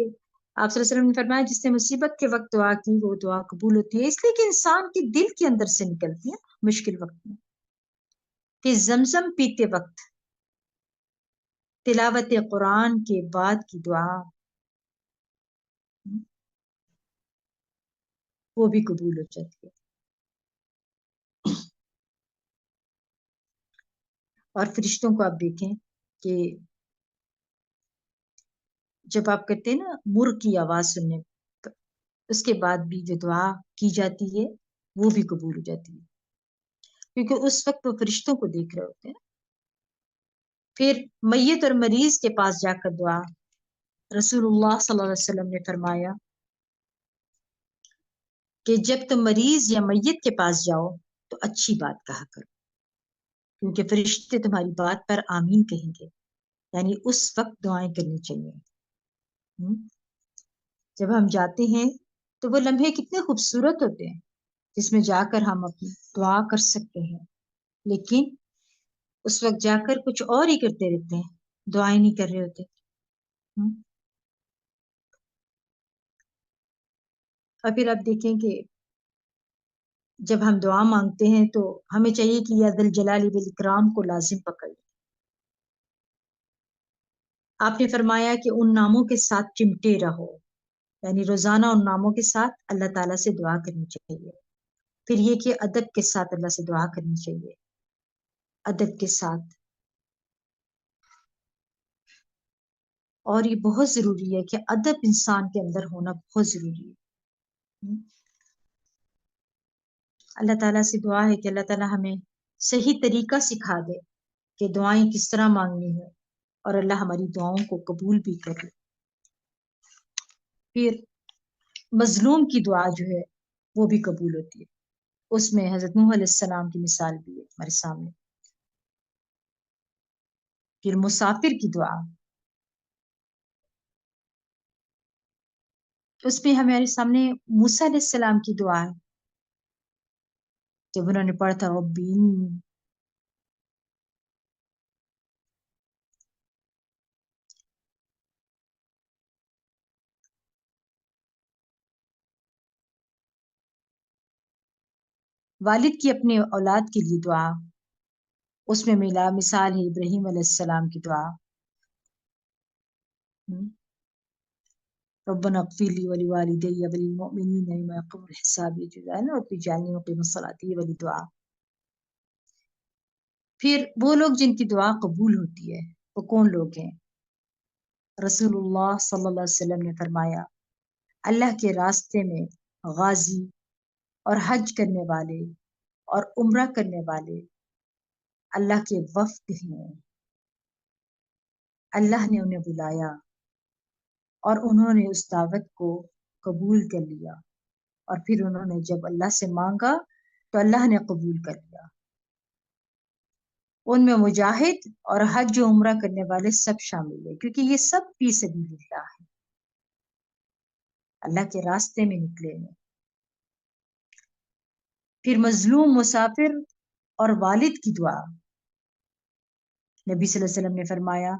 آپ صلی اللہ علیہ وسلم نے فرمایا جس نے مصیبت کے وقت دعا کی وہ دعا قبول ہوتی ہے، اس لیے کہ انسان کے دل کے اندر سے نکلتی ہے مشکل وقت میں۔ پھر زمزم پیتے وقت، تلاوت قرآن کے بعد کی دعا وہ بھی قبول ہو جاتی ہے۔ اور فرشتوں کو آپ دیکھیں کہ جب آپ کہتے ہیں نا مرغ کی آواز سننے، اس کے بعد بھی جو دعا کی جاتی ہے وہ بھی قبول ہو جاتی ہے، کیونکہ اس وقت وہ فرشتوں کو دیکھ رہے ہوتے ہیں۔ پھر میت اور مریض کے پاس جا کر دعا، رسول اللہ صلی اللہ علیہ وسلم نے فرمایا کہ جب تم مریض یا میت کے پاس جاؤ تو اچھی بات کہا کرو، کیونکہ فرشتے تمہاری بات پر آمین کہیں گے، یعنی اس وقت دعائیں کرنی چاہیے۔ جب ہم جاتے ہیں تو وہ لمحے کتنے خوبصورت ہوتے ہیں جس میں جا کر ہم اپنی دعا کر سکتے ہیں، لیکن اس وقت جا کر کچھ اور ہی کرتے رہتے ہیں، دعائیں نہیں کر رہے ہوتے۔ اور پھر آپ دیکھیں کہ جب ہم دعا مانگتے ہیں تو ہمیں چاہیے کہ یا ذی الجلال والاکرام کو لازم پکڑ لیں۔ آپ نے فرمایا کہ ان ناموں کے ساتھ چمٹے رہو، یعنی روزانہ ان ناموں کے ساتھ اللہ تعالیٰ سے دعا کرنی چاہیے۔ پھر یہ کہ ادب کے ساتھ اللہ سے دعا کرنی چاہیے، ادب کے ساتھ۔ اور یہ بہت ضروری ہے کہ ادب انسان کے اندر ہونا بہت ضروری ہے۔ اللہ تعالیٰ سے دعا ہے کہ اللہ تعالیٰ ہمیں صحیح طریقہ سکھا دے کہ دعائیں کس طرح مانگنی ہے، اور اللہ ہماری دعاؤں کو قبول بھی کرے۔ پھر مظلوم کی دعا جو ہے وہ بھی قبول ہوتی ہے، اس میں حضرت نوح علیہ السلام کی مثال بھی ہے ہمارے سامنے۔ پھر مسافر کی دعا، اس میں ہمارے سامنے موسیٰ علیہ السلام کی دعا ہے، جب انہوں نے پڑھا تھا ربی والد کی اپنے اولاد کے لیے دعا، اس میں ملا مثال ہے ابراہیم علیہ السلام کی دعا، ربنا اغفر لي ولوالدي وللمؤمنين يوم يقوم الحساب، یہ جو ہے نا رب اجعلني مقيم الصلاة، یہ والی دعا۔ پھر وہ لوگ جن کی دعا قبول ہوتی ہے وہ کون لوگ ہیں؟ رسول اللہ صلی اللہ علیہ وسلم نے فرمایا، اللہ کے راستے میں غازی اور حج کرنے والے اور عمرہ کرنے والے اللہ کے وفد ہیں، اللہ نے انہیں بلایا اور انہوں نے اس دعوت کو قبول کر لیا، اور پھر انہوں نے جب اللہ سے مانگا تو اللہ نے قبول کر لیا۔ ان میں مجاہد اور حج و عمرہ کرنے والے سب شامل ہیں، کیونکہ یہ سب فی سبیل اللہ ہے، اللہ کے راستے میں نکلے ہیں۔ پھر مظلوم، مسافر اور والد کی دعا، نبی صلی اللہ علیہ وسلم نے فرمایا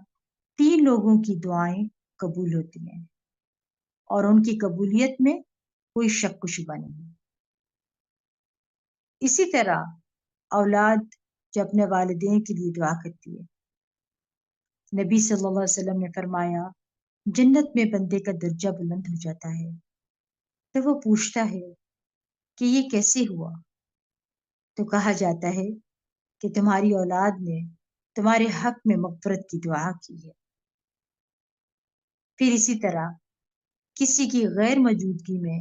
3 لوگوں کی دعائیں قبول ہوتی ہیں اور ان کی قبولیت میں کوئی شک و شبہ نہیں۔ اسی طرح اولاد جو اپنے والدین کے لیے دعا کرتی ہے، نبی صلی اللہ علیہ وسلم نے فرمایا جنت میں بندے کا درجہ بلند ہو جاتا ہے، تو وہ پوچھتا ہے کہ یہ کیسے ہوا؟ تو کہا جاتا ہے کہ تمہاری اولاد نے تمہارے حق میں مغفرت کی دعا کی ہے۔ پھر اسی طرح کسی کی غیر موجودگی میں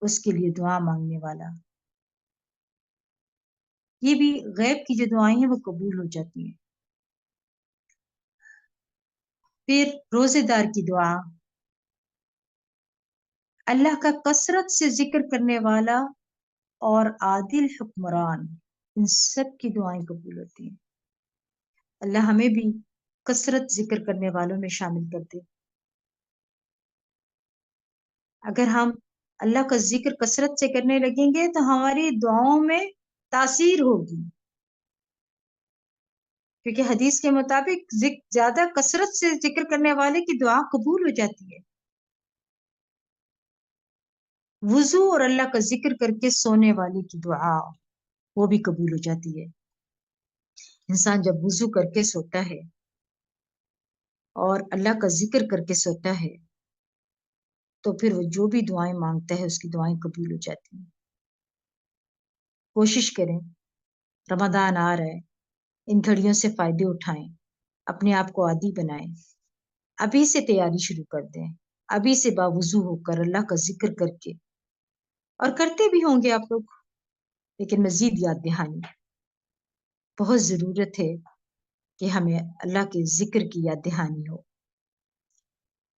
اس کے لیے دعا مانگنے والا، یہ بھی غیب کی جو دعائیں ہیں وہ قبول ہو جاتی ہیں۔ پھر روزے دار کی دعا، اللہ کا کثرت سے ذکر کرنے والا اور عادل حکمران، ان سب کی دعائیں قبول ہوتی ہیں۔ اللہ ہمیں بھی کثرت ذکر کرنے والوں میں شامل کر دے۔ اگر ہم اللہ کا ذکر کثرت سے کرنے لگیں گے تو ہماری دعاؤں میں تاثیر ہوگی، کیونکہ حدیث کے مطابق زیادہ کثرت سے ذکر کرنے والے کی دعا قبول ہو جاتی ہے۔ وضو اور اللہ کا ذکر کر کے سونے والے کی دعا وہ بھی قبول ہو جاتی ہے۔ انسان جب وضو کر کے سوتا ہے اور اللہ کا ذکر کر کے سوتا ہے تو پھر وہ جو بھی دعائیں مانگتا ہے اس کی دعائیں قبول ہو جاتی ہیں۔ کوشش کریں، رمضان آ رہا ہے، ان گھڑیوں سے فائدے اٹھائیں، اپنے آپ کو عادی بنائیں، ابھی سے تیاری شروع کر دیں، ابھی سے باوضو ہو کر اللہ کا ذکر کر کے، اور کرتے بھی ہوں گے آپ لوگ، لیکن مزید یاد دہانی بہت ضرورت ہے کہ ہمیں اللہ کے ذکر کی یاد دہانی ہو۔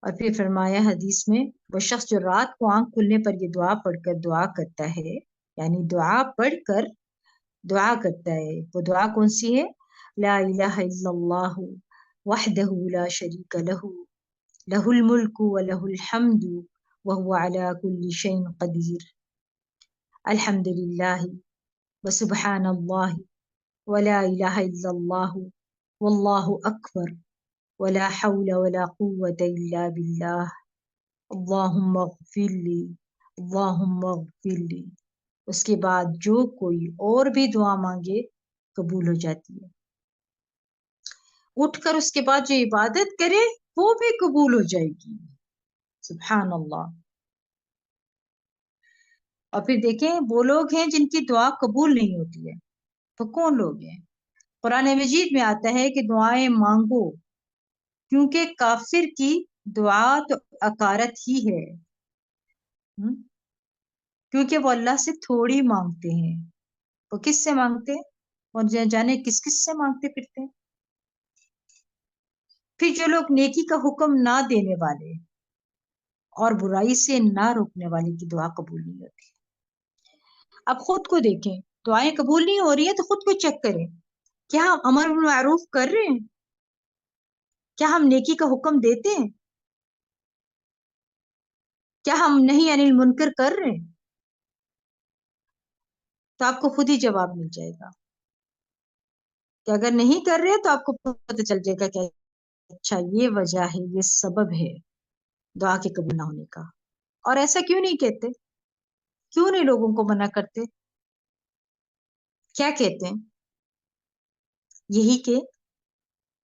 اور پھر فرمایا حدیث میں، وہ شخص جو رات کو آنکھ کھلنے پر یہ دعا پڑھ کر دعا کرتا ہے، یعنی دعا پڑھ کر دعا کرتا ہے، وہ دعا کون سی ہے؟ لا الہ الا اللہ وحدہ لا شریک لہ لہ الملک ولہ الحمد وہو علی کل شیء قدیر، الحمد للہ وسبحان اللہ ولا الہ الا اللہ واللہ اکبر ولا حول ولا قوة الا باللہ اللہم اغفر لی اللہم اغفر لی۔ اس کے بعد جو کوئی اور بھی دعا مانگے قبول ہو جاتی ہے۔ اٹھ کر اس کے بعد جو عبادت کرے وہ بھی قبول ہو جائے گی، سبحان اللہ۔ اور پھر دیکھیں وہ لوگ ہیں جن کی دعا قبول نہیں ہوتی ہے، تو کون لوگ ہیں؟ قرآن مجید میں آتا ہے کہ دعائیں مانگو، کیونکہ کافر کی دعا تو اکارت ہی ہے۔ کیونکہ وہ اللہ سے تھوڑی مانگتے ہیں. وہ کس سے مانگتے ہیں؟ اور جانے کس کس سے مانگتے پھرتے ہیں. پھر جو لوگ نیکی کا حکم نہ دینے والے اور برائی سے نہ روکنے والے کی دعا قبول نہیں ہوتی. اب خود کو دیکھیں، دعائیں قبول نہیں ہو رہی ہیں تو خود کو چیک کریں. کیا ہم امر بالمعروف کر رہے ہیں؟ کیا ہم نیکی کا حکم دیتے ہیں؟ کیا ہم نہیں عن المنکر کر رہے ہیں؟ تو آپ کو خود ہی جواب مل جائے گا کہ اگر نہیں کر رہے تو آپ کو پتہ چل جائے گا کہ اچھا یہ وجہ ہے، یہ سبب ہے دعا کے قبول نہ ہونے کا. اور ایسا کیوں نہیں کہتے؟ کیوں نہیں لوگوں کو منع کرتے؟ کیا کہتے ہیں؟ یہی کہ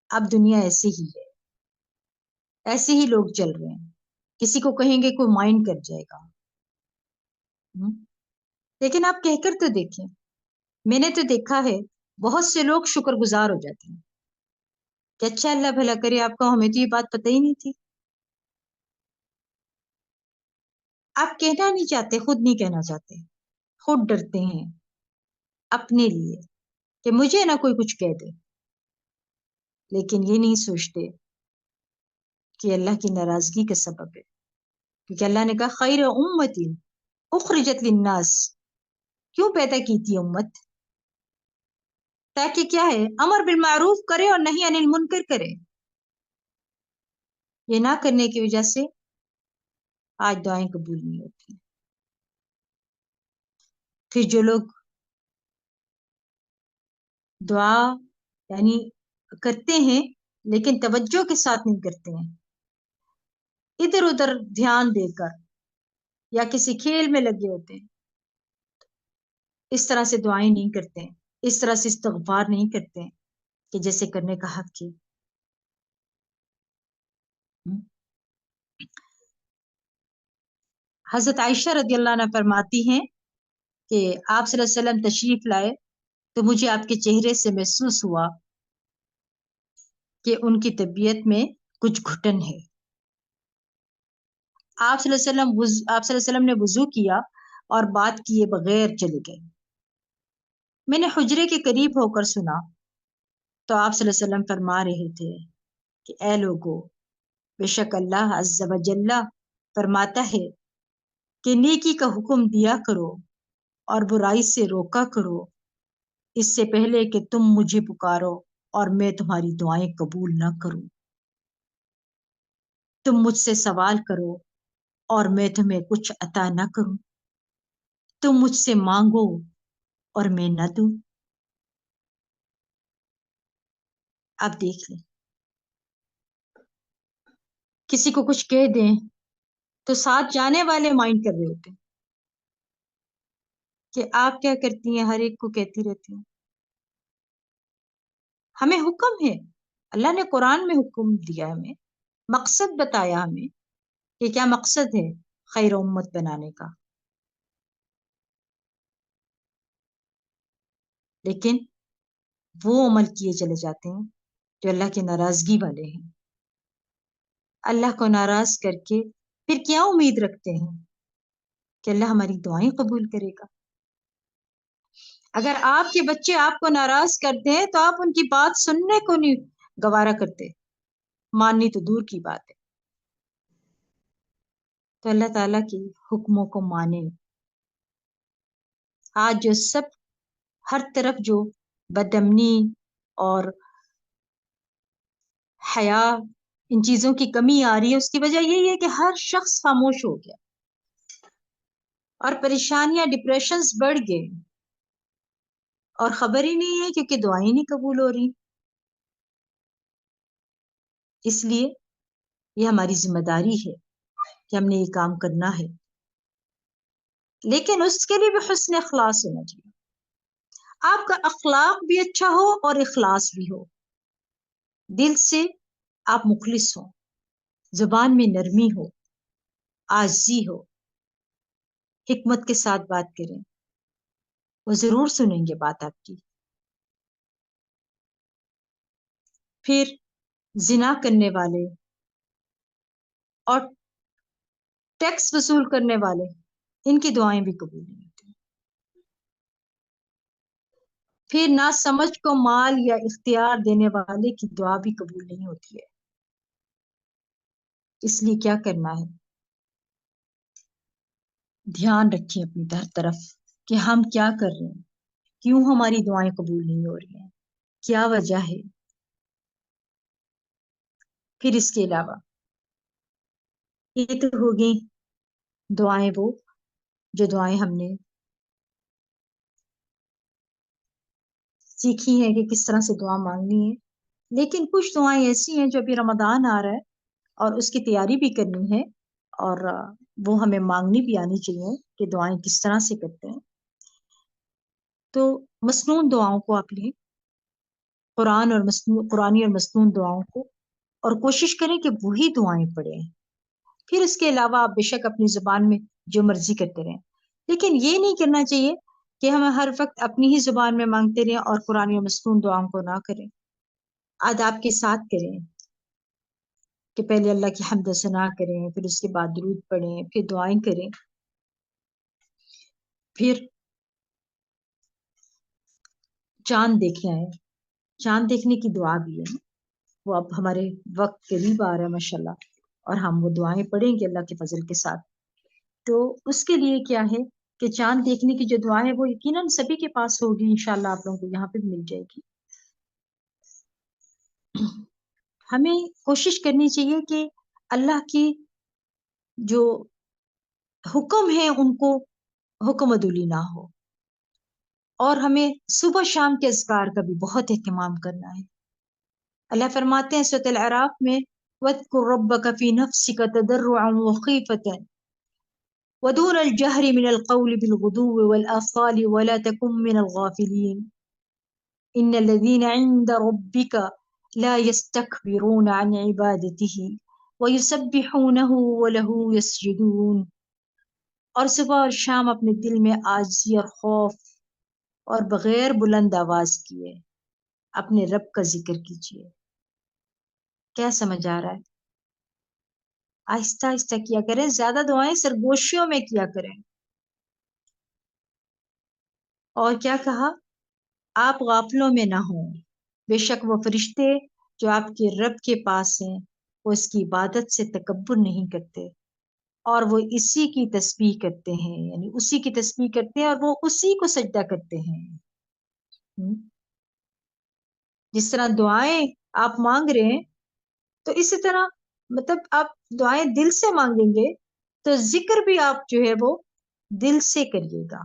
اب دنیا ایسے ہی ہے، ایسے ہی لوگ چل رہے ہیں. کسی کو کہیں گے کوئی مائنڈ کر جائے گا. لیکن آپ کہہ کر تو دیکھیں. میں نے تو دیکھا ہے بہت سے لوگ شکر گزار ہو جاتے ہیں کہ اچھا اللہ بھلا کرے آپ کو، ہمیں تو یہ بات پتہ ہی نہیں تھی. آپ کہنا نہیں چاہتے، خود نہیں کہنا چاہتے، خود ڈرتے ہیں اپنے لیے کہ مجھے نہ کوئی کچھ کہہ دے. لیکن یہ نہیں سوچتے کہ اللہ کی ناراضگی کا سبب ہے. کیونکہ اللہ نے کہا خیر امتی اخرجت للناس، کیوں پیدا کی تھی امت؟ تاکہ کیا ہے، امر بالمعروف کرے اور نہیں عن المنکر کرے. یہ نہ کرنے کی وجہ سے آج دعائیں قبول نہیں ہوتی. پھر جو لوگ دعا یعنی کرتے ہیں لیکن توجہ کے ساتھ نہیں کرتے ہیں، ادھر ادھر دھیان دے کر یا کسی کھیل میں لگے ہوتے ہیں، اس طرح سے دعائیں نہیں کرتے ہیں، اس طرح سے استغفار نہیں کرتے ہیں کہ جیسے کرنے کا حق ہے. حضرت عائشہ رضی اللہ عنہ فرماتی ہیں کہ آپ صلی اللہ علیہ وسلم تشریف لائے تو مجھے آپ کے چہرے سے محسوس ہوا کہ ان کی طبیعت میں کچھ گھٹن ہے. آپ صلی اللہ علیہ وسلم نے وضو کیا اور بات کیے بغیر چلے گئے. میں نے حجرے کے قریب ہو کر سنا تو آپ صلی اللہ علیہ وسلم فرما رہے تھے کہ اے لوگو، بے شک اللہ عز و جل فرماتا ہے کہ نیکی کا حکم دیا کرو اور برائی سے روکا کرو، اس سے پہلے کہ تم مجھے پکارو اور میں تمہاری دعائیں قبول نہ کروں. تم مجھ سے سوال کرو اور میں تمہیں کچھ عطا نہ کروں. تم مجھ سے مانگو اور میں نہ دوں. اب دیکھ لیں، کسی کو کچھ کہہ دیں تو ساتھ جانے والے مائنڈ کر رہے ہوتے ہیں کہ آپ کیا کرتی ہیں، ہر ایک کو کہتی رہتی ہیں. ہمیں حکم ہے، اللہ نے قرآن میں حکم دیا، ہمیں مقصد بتایا ہمیں کہ کیا مقصد ہے خیر امت بنانے کا. لیکن وہ عمل کیے چلے جاتے ہیں جو اللہ کی ناراضگی والے ہیں. اللہ کو ناراض کر کے پھر کیا امید رکھتے ہیں کہ اللہ ہماری دعائیں قبول کرے گا؟ اگر آپ کے بچے آپ کو ناراض کرتے ہیں تو آپ ان کی بات سننے کو نہیں گوارا کرتے، ماننی تو دور کی بات ہے. تو اللہ تعالیٰ کی حکموں کو مانیں. آج جو سب ہر طرف جو بدامنی اور حیا، ان چیزوں کی کمی آ رہی ہے، اس کی وجہ یہی ہے کہ ہر شخص خاموش ہو گیا اور پریشانیاں، ڈپریشنز بڑھ گئے اور خبر ہی نہیں ہے کیونکہ دعائیں نہیں قبول ہو رہی. اس لیے یہ ہماری ذمہ داری ہے کہ ہم نے یہ کام کرنا ہے، لیکن اس کے لیے بھی حسن اخلاص ہونا چاہیے. آپ کا اخلاق بھی اچھا ہو اور اخلاص بھی ہو، دل سے آپ مخلص ہو، زبان میں نرمی ہو، عاجزی ہو، حکمت کے ساتھ بات کریں، وہ ضرور سنیں گے بات آپ کی. پھر زنا کرنے والے اور ٹیکس وصول کرنے والے، ان کی دعائیں بھی قبول نہیں ہوتی. پھر نہ سمجھ کو مال یا اختیار دینے والے کی دعا بھی قبول نہیں ہوتی ہے. اس لیے کیا کرنا ہے؟ دھیان رکھیں اپنی ہر طرف کہ ہم کیا کر رہے ہیں، کیوں ہماری دعائیں قبول نہیں ہو رہی ہیں، کیا وجہ ہے. پھر اس کے علاوہ یہ تو ہو گئی دعائیں، وہ جو دعائیں ہم نے سیکھی ہیں کہ کس طرح سے دعا مانگنی ہے. لیکن کچھ دعائیں ایسی ہیں جو ابھی رمضان آ رہا ہے اور اس کی تیاری بھی کرنی ہے، اور وہ ہمیں مانگنی بھی آنی چاہیے کہ دعائیں کس طرح سے کرتے ہیں. تو مسنون دعاؤں کو آپ لیں، قرآنی اور مسنون دعاؤں کو، اور کوشش کریں کہ وہی دعائیں پڑھیں. پھر اس کے علاوہ آپ بے شک اپنی زبان میں جو مرضی کرتے رہیں، لیکن یہ نہیں کرنا چاہیے کہ ہم ہر وقت اپنی ہی زبان میں مانگتے رہیں اور قرآن اور مسنون دعاؤں کو نہ کریں. آداب کے ساتھ کریں کہ پہلے اللہ کی حمد و ثنا کریں، پھر اس کے بعد درود پڑھیں، پھر دعائیں کریں. پھر چاند دیکھنا ہے، چاند دیکھنے کی دعا بھی ہے، وہ اب ہمارے وقت قریب آ رہا ہے ماشاءاللہ، اور ہم وہ دعائیں پڑھیں گے اللہ کے فضل کے ساتھ. تو اس کے لیے کیا ہے کہ چاند دیکھنے کی جو دعا ہے وہ یقیناً سبھی کے پاس ہوگی، انشاءاللہ آپ لوگوں کو یہاں پہ بھی مل جائے گی. ہمیں کوشش کرنی چاہیے کہ اللہ کی جو حکم ہیں ان کو حکم عدولی نہ ہو، اور ہمیں صبح شام کے اذکار کا بھی بہت اہتمام کرنا ہے. اللہ فرماتے ہیں سورۃ الاعراف میں وَاذْكُر رَبَّكَ فِي نَفْسِكَ تَضَرُّعًا وَخِيفَةً وَدُونَ الْجَهْرِ مِنَ الْقَوْلِ بِالْغُدُوِّ وَالْآصَالِ وَلَا تَكُن مِّنَ الْغَافِلِينَ إِنَّ الَّذِينَ عِندَ رَبِّكَ لَا يَسْتَكْبِرُونَ عَنْ عِبَادَتِهِ وَيُسَبِّحُونَهُ وَلَهُ يَسْجُدُونَ. اور صبح اور شام اپنے دل میں عاجزی اور خوف اور بغیر بلند آواز کیے اپنے رب کا ذکر کیجیے. کیا سمجھ آ رہا ہے؟ آہستہ آہستہ کیا کریں، زیادہ دعائیں سرگوشیوں میں کیا کریں. اور کیا کہا؟ آپ غافلوں میں نہ ہوں، بے شک وہ فرشتے جو آپ کے رب کے پاس ہیں وہ اس کی عبادت سے تکبر نہیں کرتے، اور وہ اسی کی تسبیح کرتے ہیں، یعنی اسی کی تسبیح کرتے ہیں اور وہ اسی کو سجدہ کرتے ہیں. جس طرح دعائیں آپ مانگ رہے ہیں تو اسی طرح مطلب آپ دعائیں دل سے مانگیں گے تو ذکر بھی آپ جو ہے وہ دل سے کریے گا.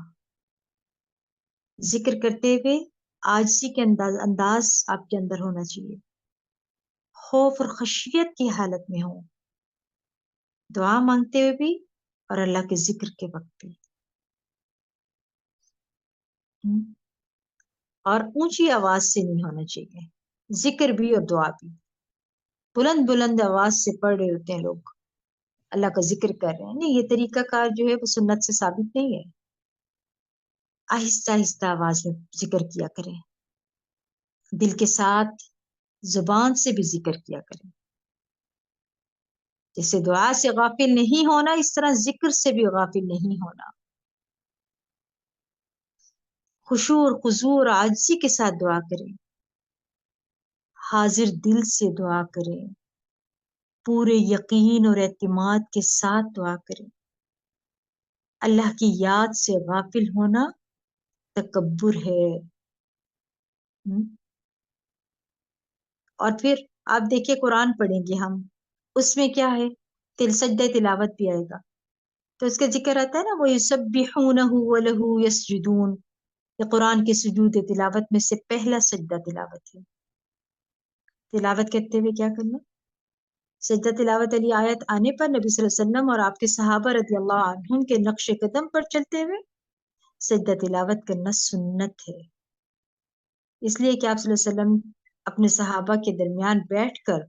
ذکر کرتے ہوئے عاجزی کے انداز آپ کے اندر ہونا چاہیے، خوف اور خشیت کی حالت میں ہو، دعا مانگتے ہوئے بھی اور اللہ کے ذکر کے وقت بھی. اور اونچی آواز سے نہیں ہونا چاہیے، ذکر بھی اور دعا بھی. بلند بلند آواز سے پڑھ رہے ہوتے ہیں لوگ، اللہ کا ذکر کر رہے ہیں، نہیں، یہ طریقہ کار جو ہے وہ سنت سے ثابت نہیں ہے. آہستہ آہستہ آواز میں ذکر کیا کریں، دل کے ساتھ زبان سے بھی ذکر کیا کریں. جیسے دعا سے غافل نہیں ہونا، اس طرح ذکر سے بھی غافل نہیں ہونا. خشوع اور خضوع اور عاجزی کے ساتھ دعا کریں، حاضر دل سے دعا کریں، پورے یقین اور اعتماد کے ساتھ دعا کریں. اللہ کی یاد سے غافل ہونا تکبر ہے. اور پھر آپ دیکھیں قرآن پڑھیں گے ہم، اس میں کیا ہے، سجدہ تلاوت بھی آئے گا تو اس کا ذکر آتا ہے نا، وَيُسَبِّحُونَهُ وَلَهُ يَسْجُدُونَ. یہ قرآن کے سجود تلاوت میں سے پہلا سجدہ تلاوت ہے. تلاوت کرتے ہوئے کیا کرنا؟ سجدہ تلاوت علی آیت آنے پر نبی صلی اللہ علیہ وسلم اور آپ کے صحابہ رضی اللہ عنہم کے نقش قدم پر چلتے ہوئے سجدہ تلاوت کرنا سنت ہے. اس لیے کہ آپ صلی اللہ علیہ وسلم اپنے صحابہ کے درمیان بیٹھ کر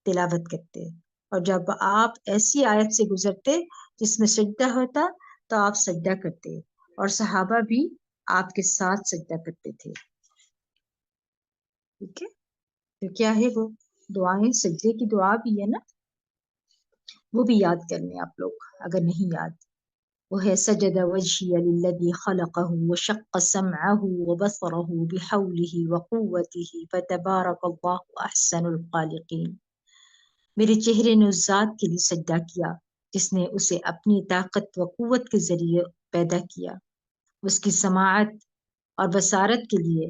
تلاوت کرتے، اور جب آپ ایسی آیت سے گزرتے جس میں سجدہ ہوتا تو آپ سجدہ کرتے، اور صحابہ بھی آپ کے ساتھ سجدہ کرتے تھے. ٹھیک ہے، تو کیا ہے وہ دعائیں، سجدے کی دعا بھی ہے نا، وہ بھی یاد کر لیں آپ لوگ اگر نہیں یاد. وہ ہے سجد وجہی للذی خلقہ وشق سمعہ وبصرہ بحولہ وقوتہ فتبارک اللہ احسن الخالقین. میرے چہرے نے اس ذات کے لیے سجدہ کیا جس نے اسے اپنی طاقت و قوت کے ذریعے پیدا کیا، اس کی سماعت اور بصارت کے لیے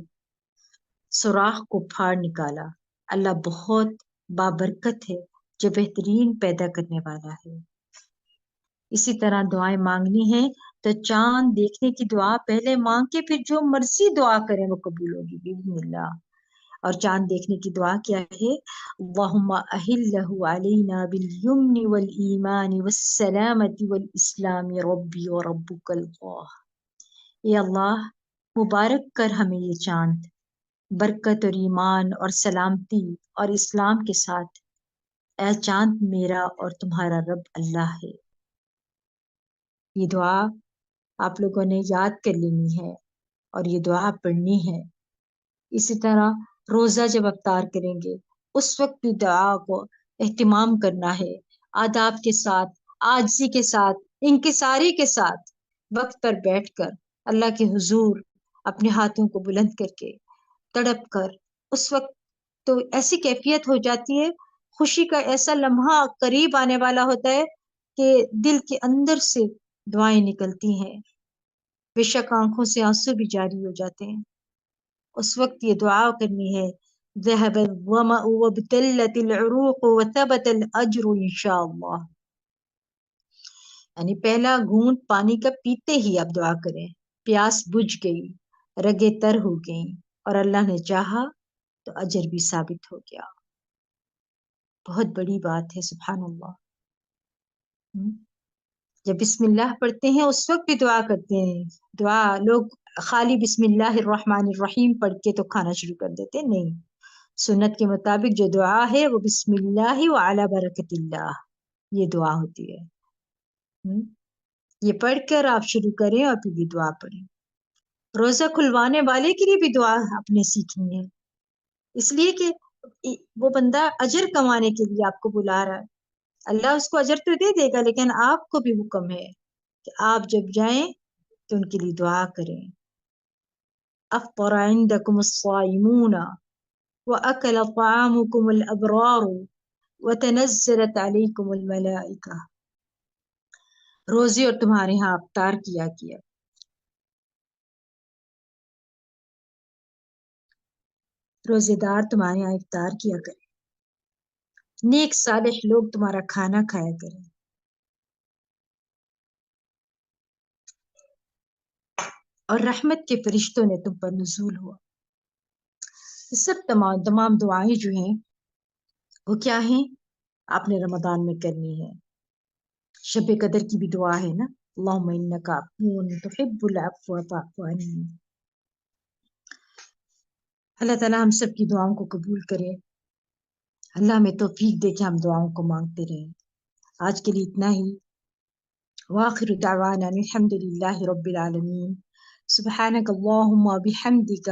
سوراخ کو پھاڑ نکالا. اللہ بہت بابرکت ہے جو بہترین پیدا کرنے والا ہے. اسی طرح دعائیں مانگنی ہیں تو چاند دیکھنے کی دعا پہلے مانگ کے پھر جو مرضی دعا کریں وہ قبول ہوگی باذن اللہ. اور چاند دیکھنے کی دعا کیا ہے؟ اللہم اہلہ علینا بالیمن والایمان والسلامت والاسلام ربی وربک اللہ. اے اللہ مبارک کر ہمیں یہ چاند برکت اور ایمان اور سلامتی اور اسلام کے ساتھ. اے چاند میرا اور تمہارا رب اللہ ہے. یہ دعا آپ لوگوں نے یاد کر لینی ہے اور یہ دعا پڑھنی ہے. اسی طرح روزہ جب افطار کریں گے اس وقت بھی دعا کو اہتمام کرنا ہے، آداب کے ساتھ، عاجزی کے ساتھ، انکساری کے ساتھ، وقت پر بیٹھ کر اللہ کے حضور اپنے ہاتھوں کو بلند کر کے تڑپ کر. اس وقت تو ایسی کیفیت ہو جاتی ہے، خوشی کا ایسا لمحہ قریب آنے والا ہوتا ہے کہ دل کے اندر سے دعائیں نکلتی ہیں، بے شک آنکھوں سے آنسو بھی جاری ہو جاتے ہیں. اس وقت یہ دعا کرنی ہے ذهب الظمأ وابتلت العروق وثبت الاجر انشاءاللہ. یعنی پہلا گھونٹ پانی کا پیتے ہی آپ دعا کریں، پیاس بجھ گئی، رگیں تر ہو گئیں اور اللہ نے چاہا تو اجر بھی ثابت ہو گیا. بہت بڑی بات ہے، سبحان اللہ. جب بسم اللہ پڑھتے ہیں اس وقت بھی دعا کرتے ہیں. دعا لوگ خالی بسم اللہ الرحمن الرحیم پڑھ کے تو کھانا شروع کر دیتے، نہیں. سنت کے مطابق جو دعا ہے وہ بسم اللہ وعلی برکت اللہ یہ دعا ہوتی ہے. یہ پڑھ کر آپ شروع کریں اور پھر بھی دعا پڑھیں. روزہ کھلوانے والے کے لیے بھی دعا آپ نے سیکھنی ہے، اس لیے کہ وہ بندہ اجر کمانے کے لیے آپ کو بلا رہا ہے. اللہ اس کو اجر تو دے دے گا لیکن آپ کو بھی حکم ہے کہ آپ جب جائیں تو ان کے لیے دعا کریں. افطر عندکم الصائمون واکل طعامکم الابرار وتنزلت علیکم الملائکہ. روزے اور تمہارے ہاں افطار کیا، روزے دار تمہارے یہاں افطار کیا کریں، نیک صالح لوگ تمہارا کھانا کھایا کریں. اور رحمت کے فرشتوں نے تم پر نزول ہوا. یہ سب تمام دعائیں جو ہیں وہ کیا ہیں آپ نے رمضان میں کرنی ہے. شب قدر کی بھی دعا ہے نا، اللہم انک عفو تحب العفو فاعف عنی. اللہ تعالیٰ ہم سب کی دعاؤں کو قبول کرے. اللہ ہمیں توفیق دے کہ ہم دعاؤں کو مانگتے رہیں. آج کے لیے اتنا ہی. وآخر دعوانا الحمد للہ رب العالمین. سبحانک اللہم وبحمدک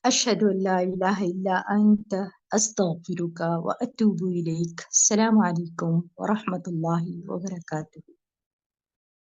اشہد ان لا الہ الا انت استغفرک واتوب الیک. السلام علیکم ورحمۃ اللہ وبرکاتہ.